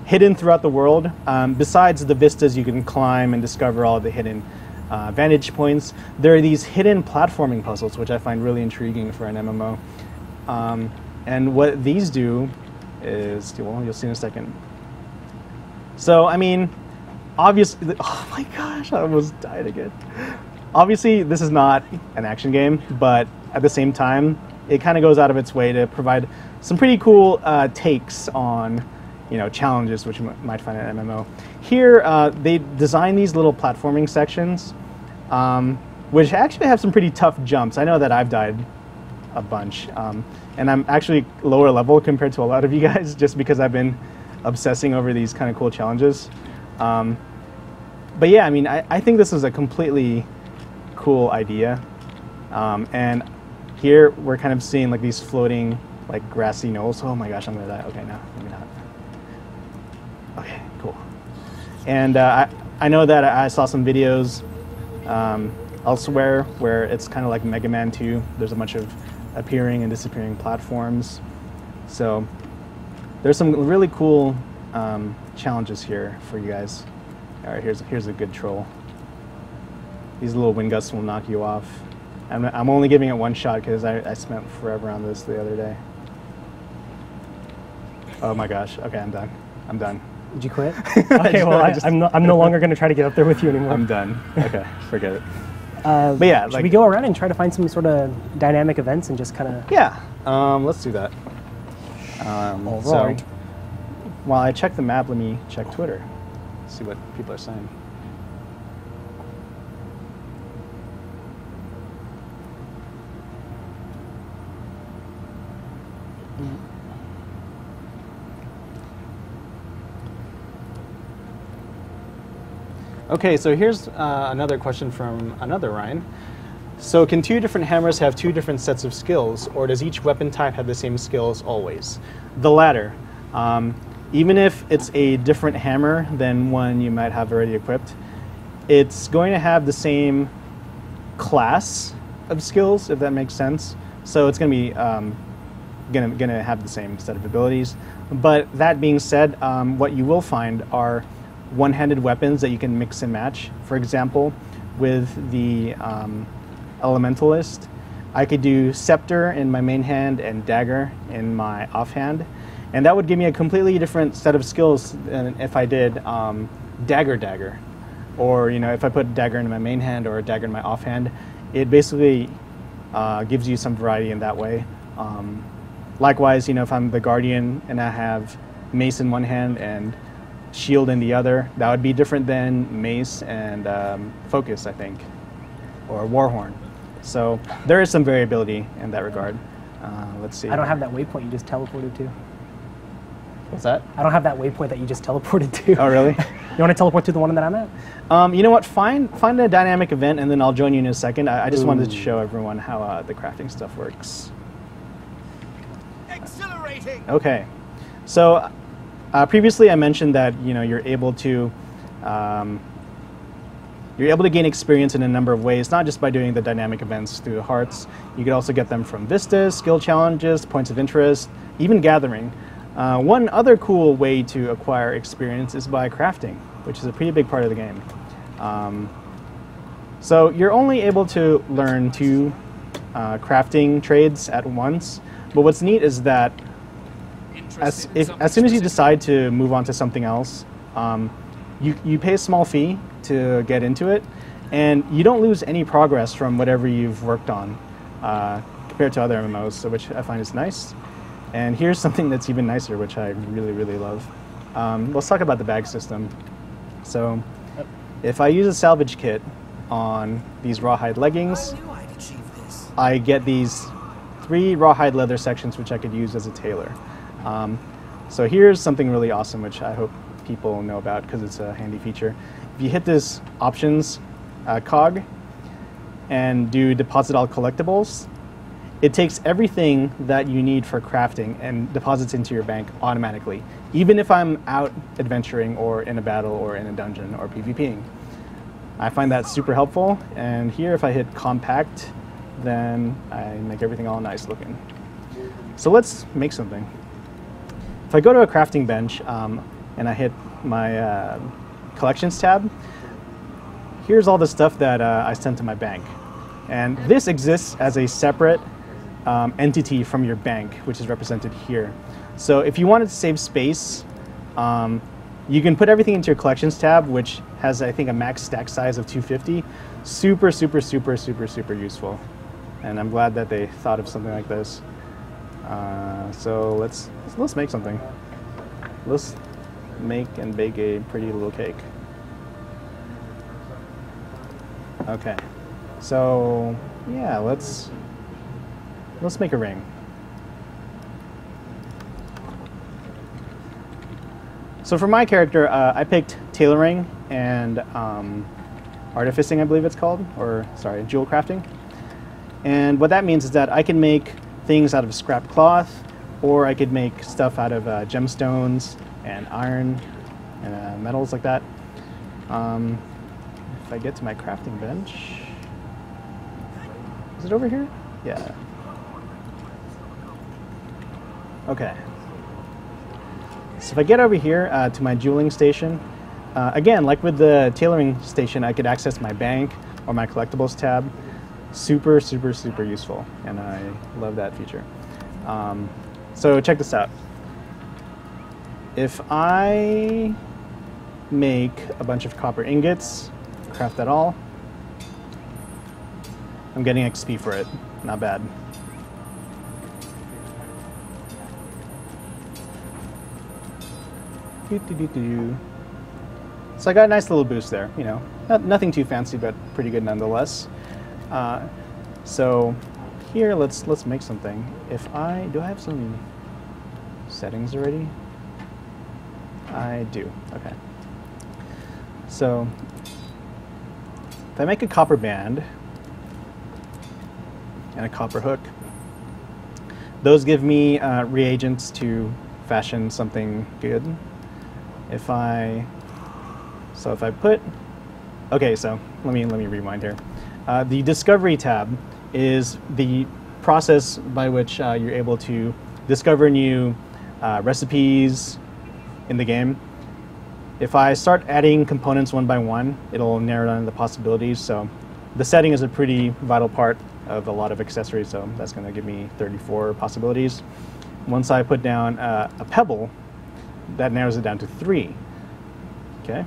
hidden throughout the world, besides the vistas you can climb and discover all the hidden vantage points, there are these hidden platforming puzzles, which I find really intriguing for an MMO. And what these do is, well, you'll see in a second. So, I mean, obviously, oh my gosh, I almost died again. Obviously, this is not an action game, but at the same time, it kind of goes out of its way to provide some pretty cool takes on, you know, challenges which you might find in an MMO. Here, they design these little platforming sections, which actually have some pretty tough jumps. I know that I've died a bunch, and I'm actually lower level compared to a lot of you guys, just because I've been obsessing over these kind of cool challenges. But yeah, I mean, I think this is a completely cool idea. And here we're kind of seeing like these floating, like grassy knolls. Oh my gosh, I'm gonna die. Okay, no, maybe not. Okay, cool. And I know that I saw some videos elsewhere where it's kind of like Mega Man 2. There's a bunch of appearing and disappearing platforms. So there's some really cool challenges here for you guys. All right, here's a good troll. These little wind gusts will knock you off. I'm only giving it one shot because I spent forever on this the other day. Oh my gosh. Okay, I'm done. I'm done. Did you quit? Okay, well, I'm no longer going to try to get up there with you anymore. I'm done. Okay, forget it. But yeah, should we go around and try to find some sort of dynamic events and just kind of... Yeah, let's do that. All so, right. while I check the map, let me check Twitter, see what people are saying. Okay, so here's another question from another Ryan. So can 2 different hammers have 2 different sets of skills, or does each weapon type have the same skills always? The latter. Even if it's a different hammer than one you might have already equipped, it's going to have the same class of skills, if that makes sense. So it's going to be gonna have the same set of abilities. But that being said, what you will find are one-handed weapons that you can mix and match. For example, with the Elementalist, I could do Scepter in my main hand and Dagger in my offhand, and that would give me a completely different set of skills than if I did Dagger, or you know, if I put Dagger in my main hand or a Dagger in my offhand. It basically gives you some variety in that way. Likewise, you know, if I'm the Guardian and I have Mace in one hand and Shield in the other, that would be different than Mace and Focus, I think, or Warhorn. So there is some variability in that regard. Let's see. I don't have that waypoint you just teleported to. What's that? I don't have that waypoint that you just teleported to. Oh, really? You want to teleport to the one that I'm at? You know what? Find a dynamic event, and then I'll join you in a second. I just wanted to show everyone how the crafting stuff works. Exhilarating! Okay. So previously I mentioned that, you know, you're able to gain experience in a number of ways, not just by doing the dynamic events through the hearts. You could also get them from vistas, skill challenges, points of interest, even gathering. One other cool way to acquire experience is by crafting, which is a pretty big part of the game. So you're only able to learn 2 crafting trades at once, but what's neat is that as soon as you decide to move on to something else, you pay a small fee to get into it, and you don't lose any progress from whatever you've worked on compared to other MMOs, so which I find is nice. And here's something that's even nicer, which I really, really love. Let's talk about the bag system. So if I use a salvage kit on these rawhide leggings, I get these 3 rawhide leather sections which I could use as a tailor. So here's something really awesome which I hope people know about because it's a handy feature. If you hit this options cog and do deposit all collectibles, it takes everything that you need for crafting and deposits into your bank automatically, even if I'm out adventuring or in a battle or in a dungeon or PvPing. I find that super helpful. And here, if I hit compact, then I make everything all nice looking. So let's make something. If I go to a crafting bench and I hit my collections tab, here's all the stuff that I sent to my bank. And this exists as a separate entity from your bank, which is represented here. So if you wanted to save space, you can put everything into your collections tab, which has, I think, a max stack size of 250. Super, super, super, super, super useful. And I'm glad that they thought of something like this. So let's make something. Let's make and bake a pretty little cake. Okay. So yeah, let's make a ring. So for my character, I picked tailoring and artificing, I believe it's called, or sorry, jewel crafting. And what that means is that I can make things out of scrap cloth, or I could make stuff out of gemstones and iron and metals like that. If I get to my crafting bench, is it over here? Yeah. Okay. So if I get over here to my jeweling station, again, like with the tailoring station, I could access my bank or my collectibles tab. Super, super, super useful, and I love that feature. So check this out. If I make a bunch of copper ingots, craft that all, I'm getting XP for it. Not bad. So I got a nice little boost there, you know. Nothing too fancy, but pretty good nonetheless. So here, let's make something. Do I have some settings already? I do. Okay. So if I make a copper band and a copper hook, those give me reagents to fashion something good. If I put, okay, so let me rewind here. The discovery tab is the process by which you're able to discover new recipes in the game. If I start adding components one by one, it'll narrow down the possibilities. So the setting is a pretty vital part of a lot of accessories, so that's going to give me 34 possibilities. Once I put down a pebble, that narrows it down to 3. Okay,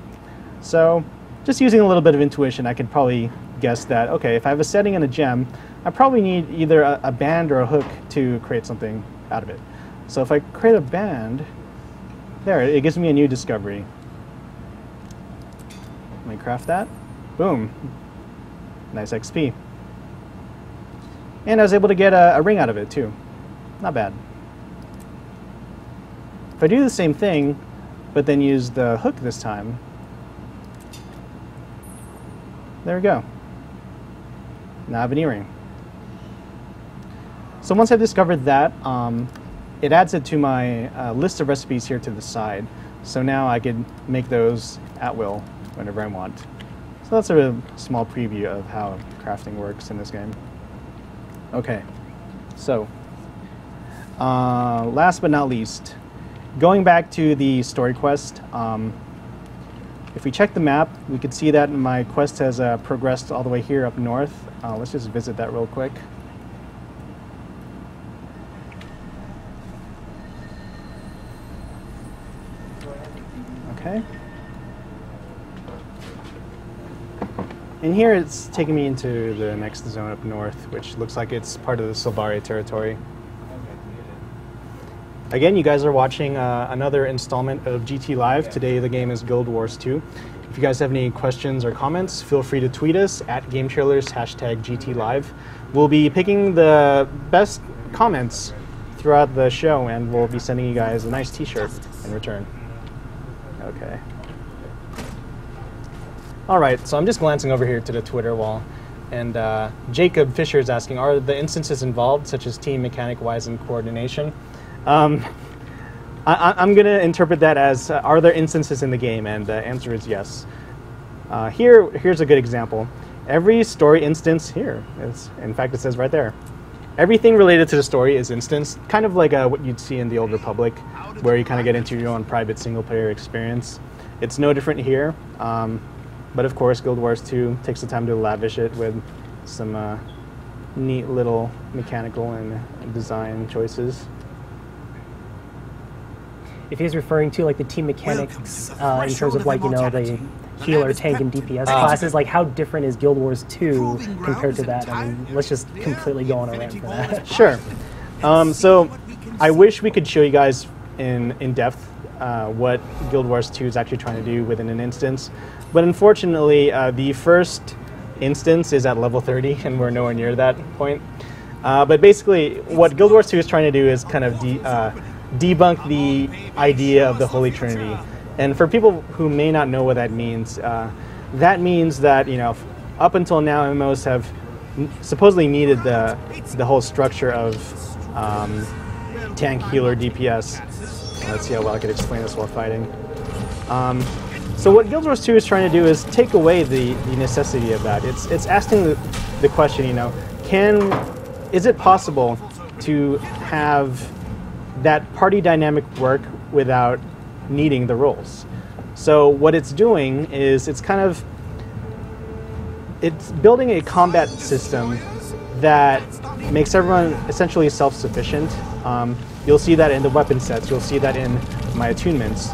so just using a little bit of intuition, I could probably guess that, okay, if I have a setting and a gem, I probably need either a band or a hook to create something out of it. So if I create a band, there, it gives me a new discovery. Let me craft that. Boom. Nice XP. And I was able to get a ring out of it too. Not bad. If I do the same thing, but then use the hook this time, there we go. Now I have an earring. So once I've discovered that, it adds it to my list of recipes here to the side. So now I could make those at will whenever I want. So that's a small preview of how crafting works in this game. Okay, so last but not least, going back to the story quest, if we check the map, we could see that my quest has progressed all the way here up north. Let's just visit that real quick. Okay. And here it's taking me into the next zone up north, which looks like it's part of the Silvari territory. Again, you guys are watching another installment of GT Live. Today the game is Guild Wars 2. If you guys have any questions or comments, feel free to tweet us at GameTrailers #GT Live. We'll be picking the best comments throughout the show, and we'll be sending you guys a nice t-shirt in return. Okay. All right, so I'm just glancing over here to the Twitter wall, and Jacob Fisher is asking, are the instances involved, such as team, mechanic-wise, and coordination? I'm going to interpret that as, are there instances in the game? And the answer is yes. Here's a good example. Every story instance here is, in fact, it says right there. Everything related to the story is instanced, kind of like what you'd see in the Old Republic, where you kind of get into your own private single-player experience. It's no different here, but of course, Guild Wars 2 takes the time to lavish it with some neat little mechanical and design choices. If he's referring to like the team mechanics in terms of like, you know, the healer, tank, and DPS classes, like how different is Guild Wars 2 compared to that? I mean, let's just completely go on a rant for that. Sure. So I wish we could show you guys in depth what Guild Wars 2 is actually trying to do within an instance, but unfortunately the first instance is at level 30 and we're nowhere near that point. But basically what Guild Wars 2 is trying to do is kind of debunk the idea of the Holy Trinity. And for people who may not know what that means that, you know, up until now MMOs have supposedly needed the whole structure of tank, healer, DPS. Let's see how well I could explain this while fighting. So what Guild Wars 2 is trying to do is take away the necessity of that. It's asking the question, you know, is it possible to have that party dynamic work without needing the roles? So what it's doing is it's building a combat system that makes everyone essentially self-sufficient. You'll see that in the weapon sets. You'll see that in my attunements.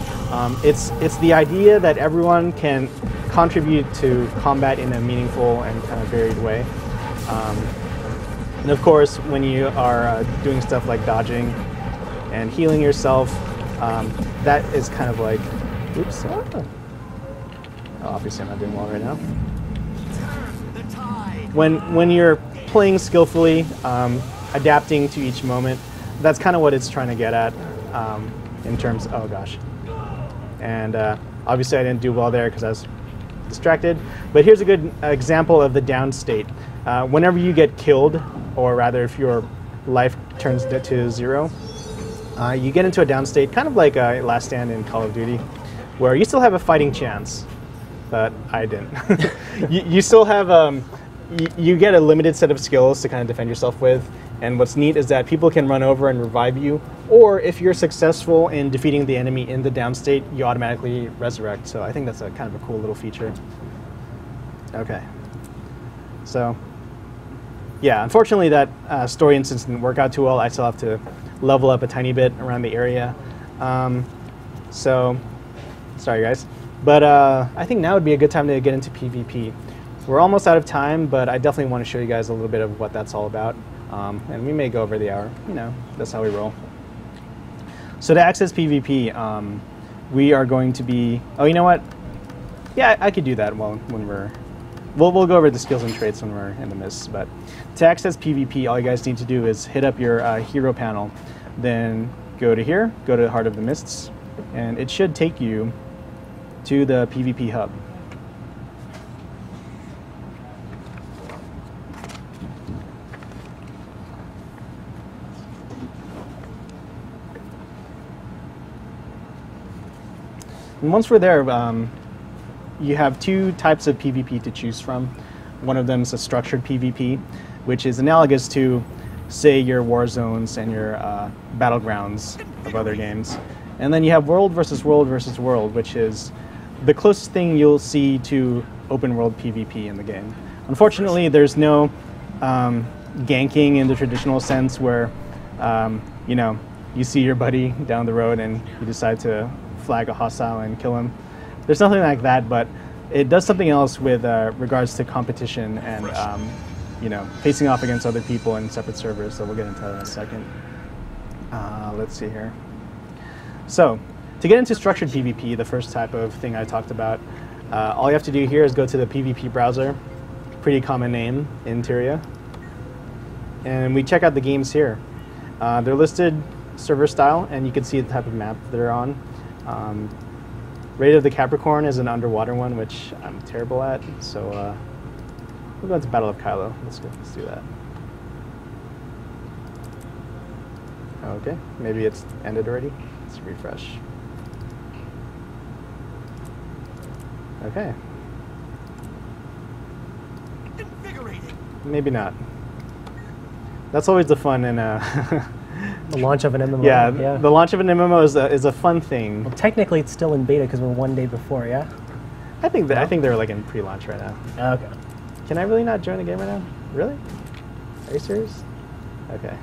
It's the idea that everyone can contribute to combat in a meaningful and kind of varied way. And of course, when you are doing stuff like dodging and healing yourself, that is kind of like, oops. Oh, obviously I'm not doing well right now. When you're playing skillfully, adapting to each moment, that's kind of what it's trying to get at in terms, oh gosh. And obviously I didn't do well there because I was distracted. But here's a good example of the down state. Whenever you get killed, or rather if your life turns to 0, you get into a down state, kind of like Last Stand in Call of Duty, where you still have a fighting chance, but I didn't. you still have, you get a limited set of skills to kind of defend yourself with, and what's neat is that people can run over and revive you, or if you're successful in defeating the enemy in the down state, you automatically resurrect. So I think that's a kind of a cool little feature. Okay. So, yeah, unfortunately that story instance didn't work out too well. I still have to level up a tiny bit around the area. So, sorry guys. But I think now would be a good time to get into PvP. We're almost out of time, but I definitely want to show you guys a little bit of what that's all about. And we may go over the hour. You know, that's how we roll. So to access PvP, we are going to be... Oh, you know what? Yeah, I could do that when we're... We'll go over the skills and traits when we're in the mists. But to access PvP, all you guys need to do is hit up your hero panel. Then go to here, go to Heart of the Mists, and it should take you to the PvP hub. And once we're there, you have two types of PvP to choose from. One of them is a structured PvP, which is analogous to, say, your war zones and your battlegrounds of other games. And then you have world versus world versus world, which is the closest thing you'll see to open world PvP in the game. Unfortunately, there's no ganking in the traditional sense where, you know, you see your buddy down the road and you decide to flag a hostile and kill him. There's nothing like that, but it does something else with regards to competition and you know, facing off against other people in separate servers. So we'll get into that in a second. Let's see here. So to get into structured PvP, the first type of thing I talked about, all you have to do here is go to the PvP browser, pretty common name in Tyria, and we check out the games here. They're listed server style, and you can see the type of map they're on. Raid of the Capricorn is an underwater one, which I'm terrible at, so we'll go into Battle of Kylo. Let's do that. Okay, maybe it's ended already. Let's refresh. Okay. maybe not. That's always the fun in The launch of an MMO. yeah, the launch of an MMO is a fun thing. Well, technically, it's still in beta because we're one day before. Yeah. I think they're like in pre-launch right now. Okay. Can I really not join the game right now? Really? Are you serious? Okay.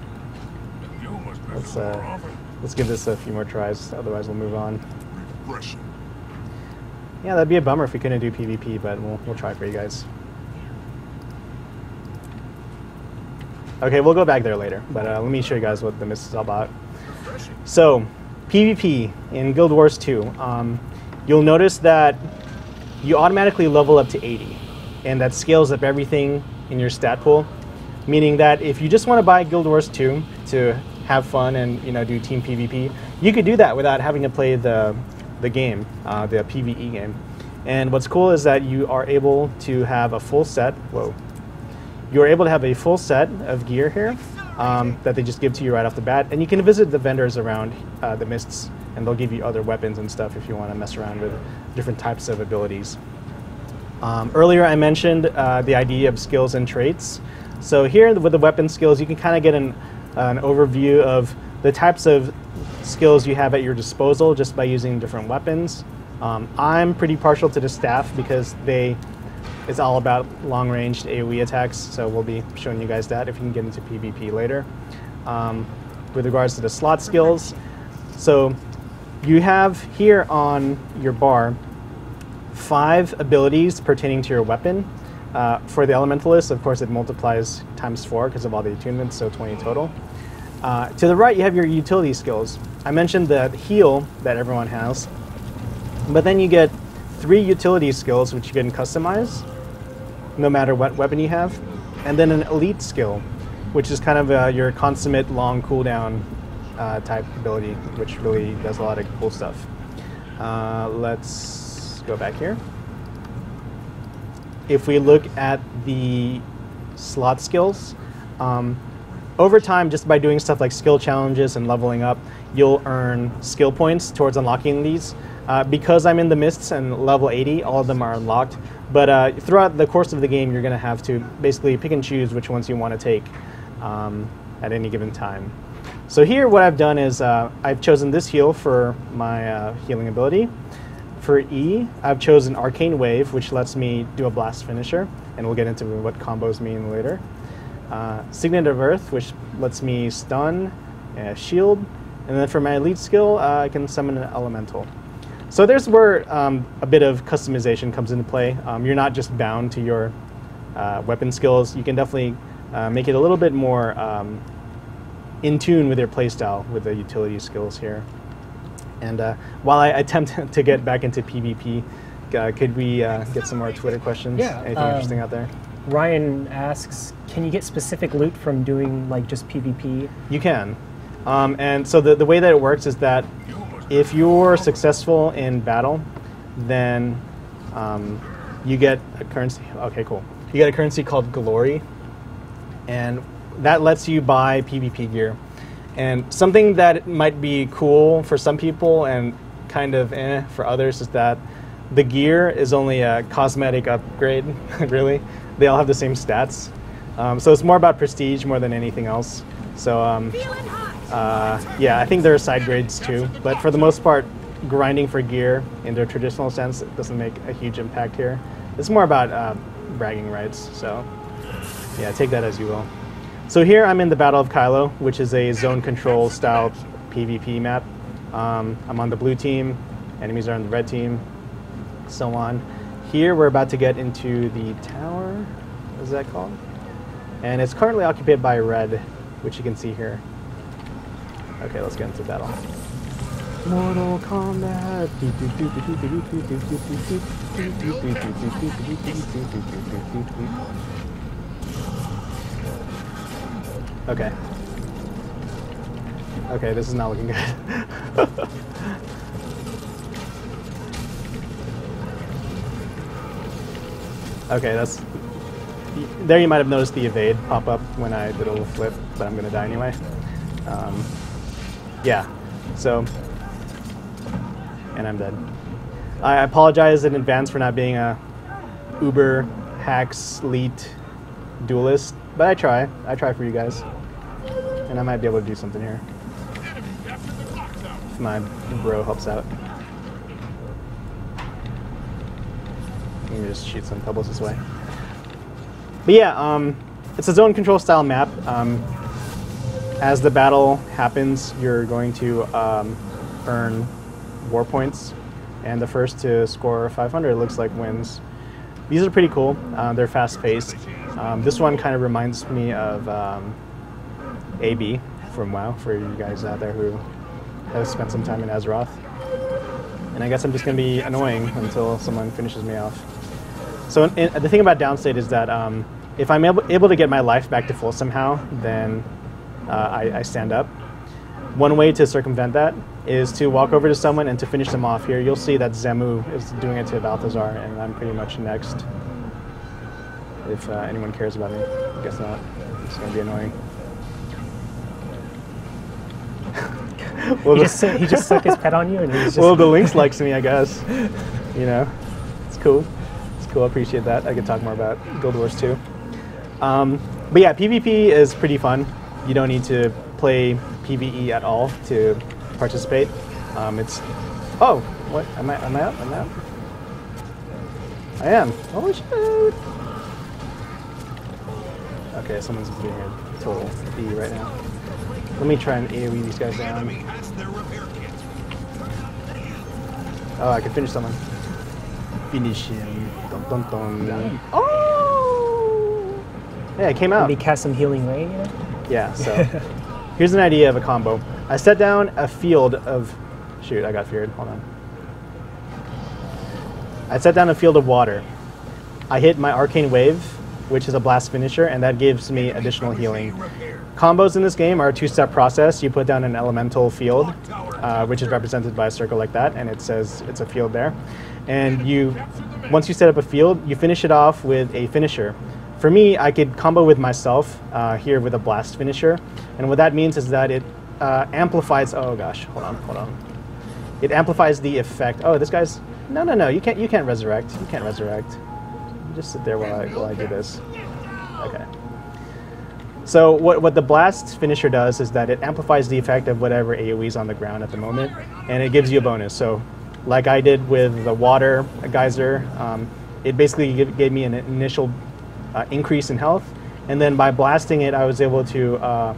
Let's give this a few more tries. Otherwise, we'll move on. Yeah, that'd be a bummer if we couldn't do PvP, but we'll try for you guys. Okay, we'll go back there later, but let me show you guys what the mist is all about. So, PvP in Guild Wars 2, you'll notice that you automatically level up to 80, and that scales up everything in your stat pool, meaning that if you just want to buy Guild Wars 2 to have fun and do team PvP, you could do that without having to play the game, the PvE game. And what's cool is that you are able to have a full set. Whoa. You're able to have a full set of gear here that they just give to you right off the bat, and you can visit the vendors around the mists, and they'll give you other weapons and stuff if you want to mess around with different types of abilities. Earlier I mentioned the idea of skills and traits. So here with the weapon skills, you can kind of get an overview of the types of skills you have at your disposal just by using different weapons. I'm pretty partial to the staff because it's all about long-range AoE attacks, so we'll be showing you guys that if you can get into PvP later. With regards to the slot skills, so you have here on your bar 5 abilities pertaining to your weapon. For the Elementalist, of course, it multiplies times 4 because of all the attunements, so 20 total. To the right, you have your utility skills. I mentioned the heal that everyone has, but then you get 3 utility skills which you can customize no matter what weapon you have, and then an elite skill, which is kind of your consummate long cooldown type ability, which really does a lot of cool stuff. Let's go back here. If we look at the slot skills, over time, just by doing stuff like skill challenges and leveling up, you'll earn skill points towards unlocking these. Because I'm in the mists and level 80, all of them are unlocked. But throughout the course of the game, you're going to have to basically pick and choose which ones you want to take at any given time. So here, what I've done is I've chosen this heal for my healing ability. For E, I've chosen Arcane Wave, which lets me do a blast finisher, and we'll get into what combos mean later. Signet of Earth, which lets me stun, shield, and then for my elite skill, I can summon an elemental. So there's where a bit of customization comes into play. You're not just bound to your weapon skills. You can definitely make it a little bit more in tune with your playstyle with the utility skills here. And while I attempt to get back into PvP, could we get some more Twitter questions? Yeah. Anything interesting out there? Ryan asks, can you get specific loot from doing like just PvP? You can. And so the way that it works is that if you're successful in battle, then you get a currency. Okay, cool. You get a currency called Glory, and that lets you buy PvP gear. And something that might be cool for some people and kind of for others is that the gear is only a cosmetic upgrade, really. They all have the same stats. So it's more about prestige more than anything else. So yeah, I think there are side grades too, but for the most part, grinding for gear in their traditional sense doesn't make a huge impact here. It's more about bragging rights, so yeah, take that as you will. So here I'm in the Battle of Kylo, which is a zone control style PvP map. I'm on the blue team, enemies are on the red team, so on. Here we're about to get into the tower, what is that called? And it's currently occupied by red, which you can see here. Okay, let's get into battle. Mortal Kombat. Okay. Okay, this is not looking good. Okay, that's... There you might have noticed the evade pop up when I did a little flip, but I'm going to die anyway. Yeah, so... And I'm dead. I apologize in advance for not being a uber hack sleet duelist, but I try. I try for you guys. And I might be able to do something here. If my bro helps out. Let me just shoot some pebbles this way. But yeah, it's a zone control style map. As the battle happens, you're going to earn war points, and the first to score 500, it looks like, wins. These are pretty cool. They're fast-paced. This one kind of reminds me of AB from WoW, for you guys out there who have spent some time in Azeroth. And I guess I'm just going to be annoying until someone finishes me off. So the thing about Downstate is that if I'm able to get my life back to full somehow, then I stand up. One way to circumvent that is to walk over to someone and to finish them off. Here you'll see that Zemu is doing it to Balthazar, and I'm pretty much next. If anyone cares about me. I guess not. It's going to be annoying. Well, he just stuck his pet on you, and he's just... Well, the Lynx likes me, I guess. You know, it's cool. It's cool. I appreciate that. I could talk more about Guild Wars 2. But yeah, PvP is pretty fun. You don't need to play PvE at all to participate. It's... Oh! What? Am I up? Am I up? I am. Oh, shoot! Okay, someone's being a total B right now. Let me try and AoE these guys down. Oh, I can finish someone. Finish him. Dun, dun, dun. Oh! Yeah, it came out. Maybe cast some healing ray, you know? Yeah, so here's an idea of a combo. I set down a field of... Shoot, I got feared. Hold on. I set down a field of water. I hit my Arcane Wave, which is a blast finisher, and that gives me additional healing. Combos in this game are a two-step process. You put down an elemental field, which is represented by a circle like that, and it says it's a field there. And once you set up a field, you finish it off with a finisher. For me, I could combo with myself here with a blast finisher, and what that means is that it amplifies. Oh gosh, hold on. It amplifies the effect. Oh, this guy's. No. You can't resurrect. You can't resurrect. Just sit there while I do this. Okay. So what the blast finisher does is that it amplifies the effect of whatever AoE is on the ground at the moment, and it gives you a bonus. So, like I did with the water geyser, it basically gave me an initial increase in health, and then by blasting it, I was able to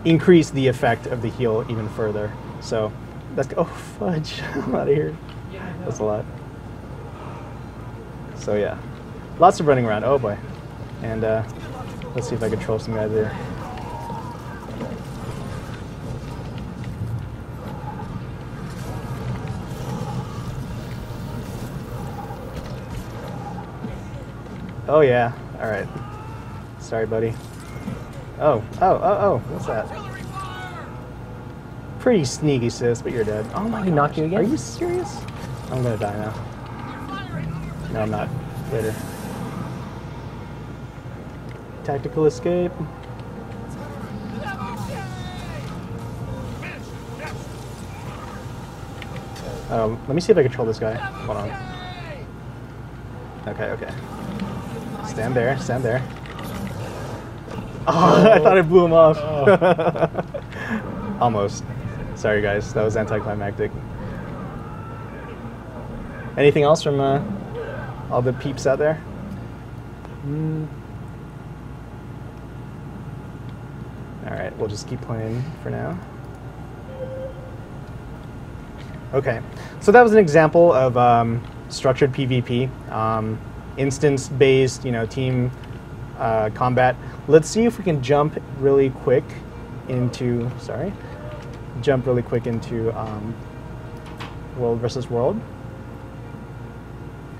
increase the effect of the heal even further. So that's oh fudge! I'm out of here. That's a lot. So yeah, lots of running around. Oh boy, and let's see if I can troll some guys there. Oh yeah, all right. Sorry, buddy. Oh, what's that? Pretty sneaky, sis, but you're dead. Oh my god. He knocked you again? Are you serious? I'm gonna die now. No, I'm not. Later. Tactical escape. Let me see if I can control this guy. Hold on. Okay. Stand there. Oh, I thought I blew him off. Almost. Sorry guys, that was anticlimactic. Anything else from all the peeps out there? Alright, we'll just keep playing for now. Okay, so that was an example of structured PvP. Instance-based, team combat. Let's see if we can jump really quick into, world versus world.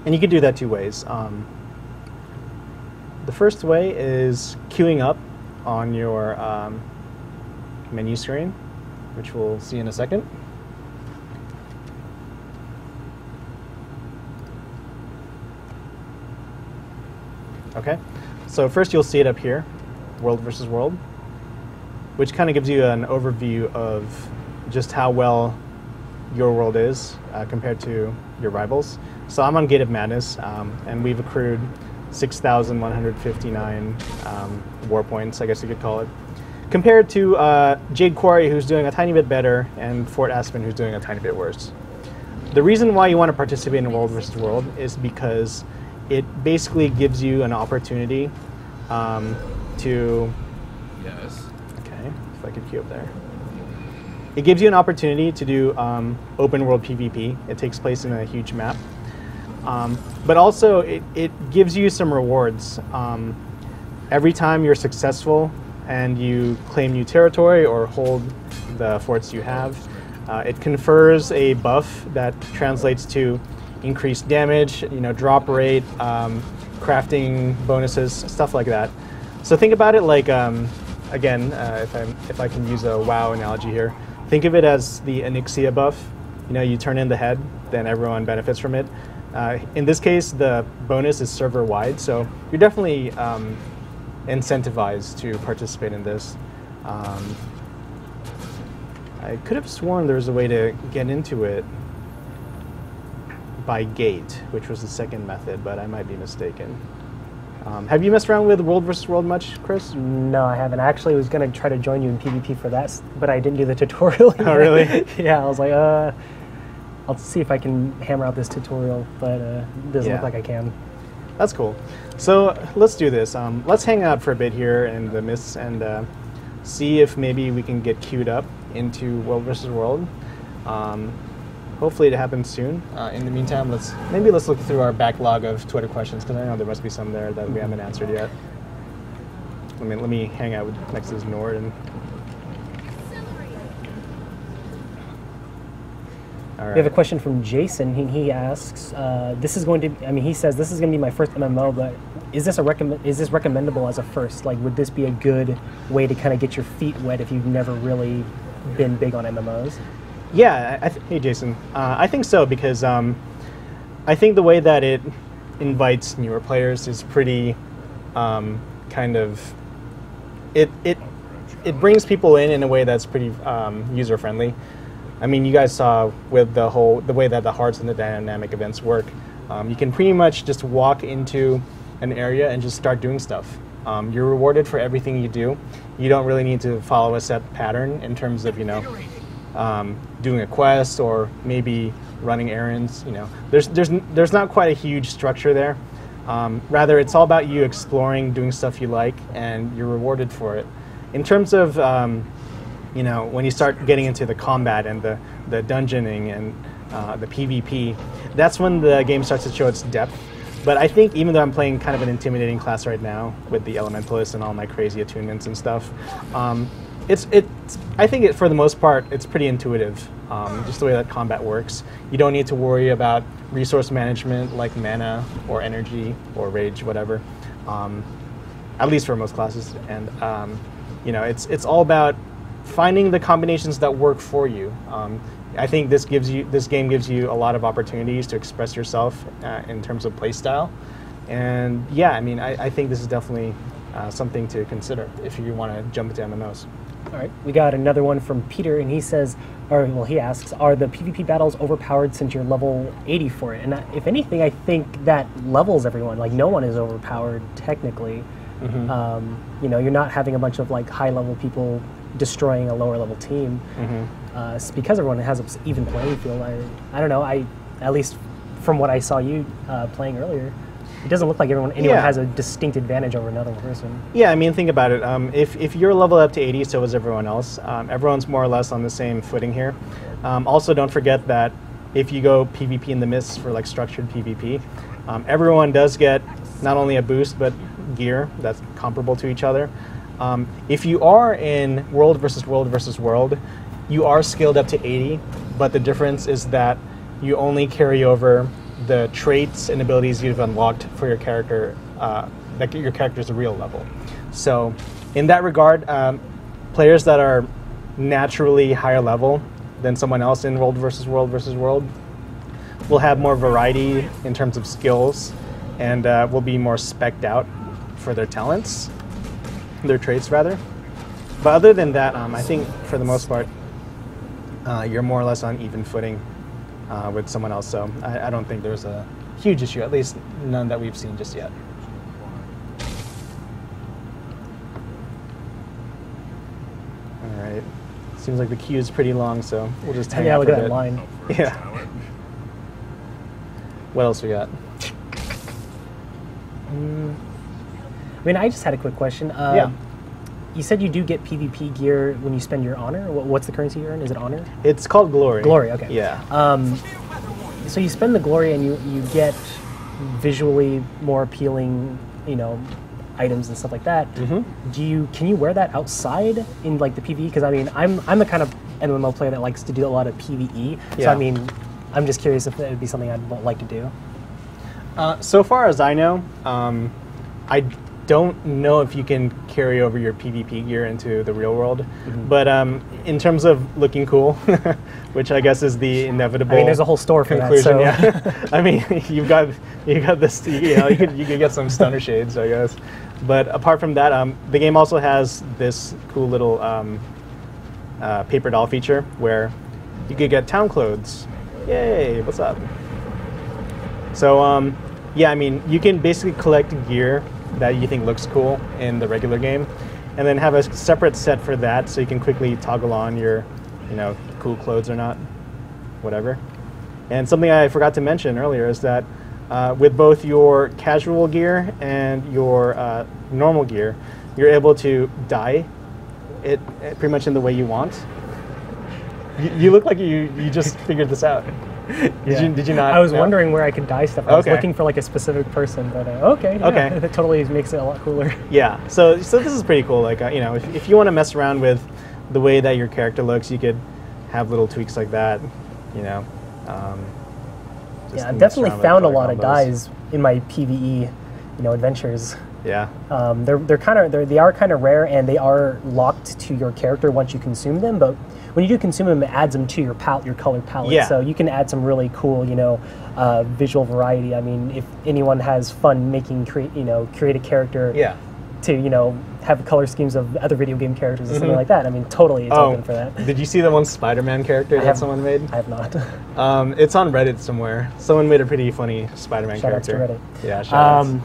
And you can do that two ways. The first way is queuing up on your menu screen, which we'll see in a second. Okay, so first you'll see it up here, world versus world, which kind of gives you an overview of just how well your world is compared to your rivals. So I'm on Gate of Madness, and we've accrued 6,159 war points, I guess you could call it, compared to Jade Quarry, who's doing a tiny bit better, and Fort Aspen, who's doing a tiny bit worse. The reason why you want to participate in World versus World is because it basically gives you an opportunity to... Yes. Okay, if I could queue up there. It gives you an opportunity to do open world PvP. It takes place in a huge map. But also, it gives you some rewards. Every time you're successful and you claim new territory or hold the forts you have, it confers a buff that translates to increased damage, drop rate, crafting bonuses, stuff like that. So think about it like, again, if I can use a WoW analogy here, think of it as the Onyxia buff. You turn in the head, then everyone benefits from it. In this case, the bonus is server-wide, so you're definitely incentivized to participate in this. I could have sworn there was a way to get into it by gate, which was the second method, but I might be mistaken. Have you messed around with World vs. World much, Chris? No, I haven't. I actually was going to try to join you in PvP for that, but I didn't do the tutorial yet. Oh, really? Yeah, I was like, I'll see if I can hammer out this tutorial, but it doesn't look like I can. That's cool. So let's do this. Let's hang out for a bit here in the mists and see if maybe we can get queued up into World vs. World. Hopefully it happens soon. In the meantime, let's look through our backlog of Twitter questions, because I know there must be some there that we haven't answered yet. Let me hang out next to Nord and. All right. We have a question from Jason. He asks, "This is going to. He says this is going to be my first MMO, but is this recommendable as a first? Like, would this be a good way to kind of get your feet wet if you've never really been big on MMOs?" Yeah. Hey, Jason. I think so, because I think the way that it invites newer players is pretty kind of. It brings people in a way that's pretty user friendly. You guys saw with the way that the hearts and the dynamic events work. You can pretty much just walk into an area and just start doing stuff. You're rewarded for everything you do. You don't really need to follow a set pattern in terms of doing a quest or maybe running errands. There's not quite a huge structure there. Rather, it's all about you exploring, doing stuff you like, and you're rewarded for it. In terms of when you start getting into the combat and the dungeoning and the PvP, that's when the game starts to show its depth. But I think even though I'm playing kind of an intimidating class right now with the Elementalist and all my crazy attunements and stuff, I think for the most part, it's pretty intuitive, just the way that combat works. You don't need to worry about resource management like mana or energy or rage, whatever, at least for most classes. And it's all about finding the combinations that work for you. I think this game gives you a lot of opportunities to express yourself in terms of playstyle. And yeah, I think this is definitely something to consider if you want to jump into MMOs. All right, we got another one from Peter, and he says, he asks, are the PvP battles overpowered since you're level 80 for it? And if anything, I think that levels everyone. Like, no one is overpowered technically. Mm-hmm. You're not having a bunch of like high-level people destroying a lower-level team. Mm-hmm. It's because everyone has an even playing field. I don't know. At least from what I saw you playing earlier, it doesn't look like anyone has a distinct advantage over another person. Yeah, think about it. If you're leveled up to 80, so is everyone else. Everyone's more or less on the same footing here. Also, don't forget that if you go PvP in the mists for like structured PvP, everyone does get not only a boost but gear that's comparable to each other. If you are in World versus World, you are skilled up to 80, but the difference is that you only carry over the traits and abilities you've unlocked for your character, that get your character's real level. So in that regard, players that are naturally higher level than someone else in World versus World will have more variety in terms of skills and will be more specced out for their talents, their traits rather. But other than that, I think for the most part, you're more or less on even footing with someone else. So I don't think there's a huge issue, at least none that we've seen just yet. All right. Seems like the queue is pretty long, so we'll just hang Yeah, out look for at a that bit. line. Yeah. What else we got? I mean, I just had a quick question. Yeah. You said you do get PvP gear when you spend your honor. What's the currency you earn? Is it honor? It's called Glory. Glory, okay. Yeah. So you spend the glory and you get visually more appealing, items and stuff like that. Mm-hmm. Can you wear that outside in like the PvE? Because I mean, I'm the kind of MMO player that likes to do a lot of PvE. So Yeah. I mean, I'm just curious if it would be something I'd like to do. So far as I know, I don't know if you can carry over your PvP gear into the real world. But in terms of looking cool, which I guess is the inevitable. I mean, there's a whole store for conclusion. that. So. Yeah. I mean, you got this. You could get some stunner shades, I guess. But apart from that, the game also has this cool little paper doll feature where you could get town clothes. Yay! What's up? So yeah, I mean, you can basically collect gear that you think looks cool in the regular game, and then have a separate set for that, so you can quickly toggle on your, cool clothes or not, whatever. And something I forgot to mention earlier is that with both your casual gear and your normal gear, you're able to dye it pretty much in the way you want. You look like you just figured this out. Did you not? I was know? wondering where I could dye stuff. I was Okay. looking for like a specific person, but okay. Yeah, Okay. that totally makes it a lot cooler. Yeah, so this is pretty cool. Like, if you want to mess around with the way that your character looks, you could have little tweaks like that. Just Yeah, I've mess definitely around with found a color lot of combos. dyes in my PvE, adventures. Yeah. They are kind of rare, and they are locked to your character once you consume them. But when you do consume them, it adds them to your color palette. Yeah. So you can add some really cool, visual variety. I mean, if anyone has fun create a character Yeah. to have color schemes of other video game characters and something like that. I mean, totally, it's open for that. Did you see the one Spider-Man character that someone made? I have not. It's on Reddit somewhere. Someone made a pretty funny Spider-Man Shout outs character. to Reddit. Yeah, shout outs.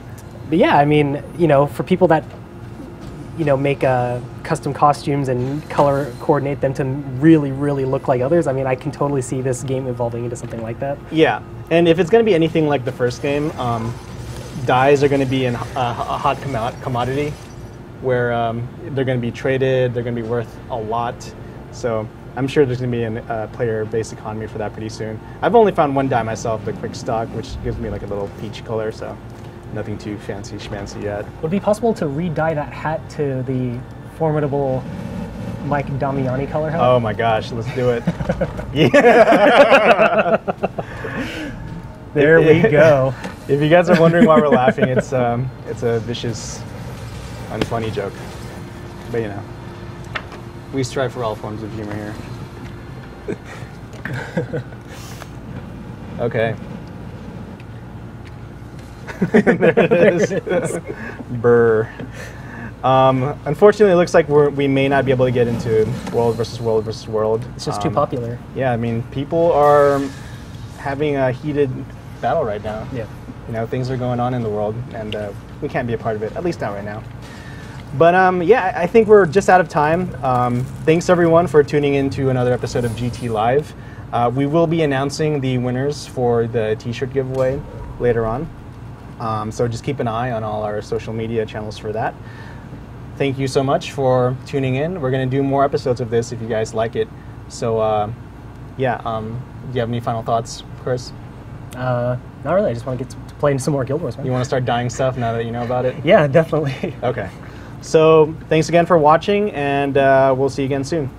But yeah, I mean, for people that make custom costumes and color coordinate them to really, really look like others, I mean, I can totally see this game evolving into something like that. Yeah, and if it's going to be anything like the first game, dyes are going to be a hot commodity, where they're going to be traded, they're going to be worth a lot. So I'm sure there's going to be a player-based economy for that pretty soon. I've only found one dye myself, the quick stock, which gives me like a little peach color, so nothing too fancy schmancy yet. Would it be possible to re-dye that hat to the formidable Mike Damiani color hat? Oh my gosh, let's do it. Yeah. There we go. If you guys are wondering why we're laughing, it's a vicious, unfunny joke. But we strive for all forms of humor here. Okay. There it is. Brr. Unfortunately, it looks like we may not be able to get into world versus world versus world. It's just too popular. Yeah, I mean, people are having a heated battle right now. Yeah. Things are going on in the world, and we can't be a part of it, at least not right now. But yeah, I think we're just out of time. Thanks everyone for tuning in to another episode of GT Live. We will be announcing the winners for the t-shirt giveaway later on. So just keep an eye on all our social media channels for that. Thank you so much for tuning in. We're going to do more episodes of this if you guys like it. So yeah, do you have any final thoughts, Chris? Not really. I just want to get to play some more Guild Wars, man. You want to start dyeing stuff now that you know about it? Yeah, definitely. Okay. So thanks again for watching, and we'll see you again soon.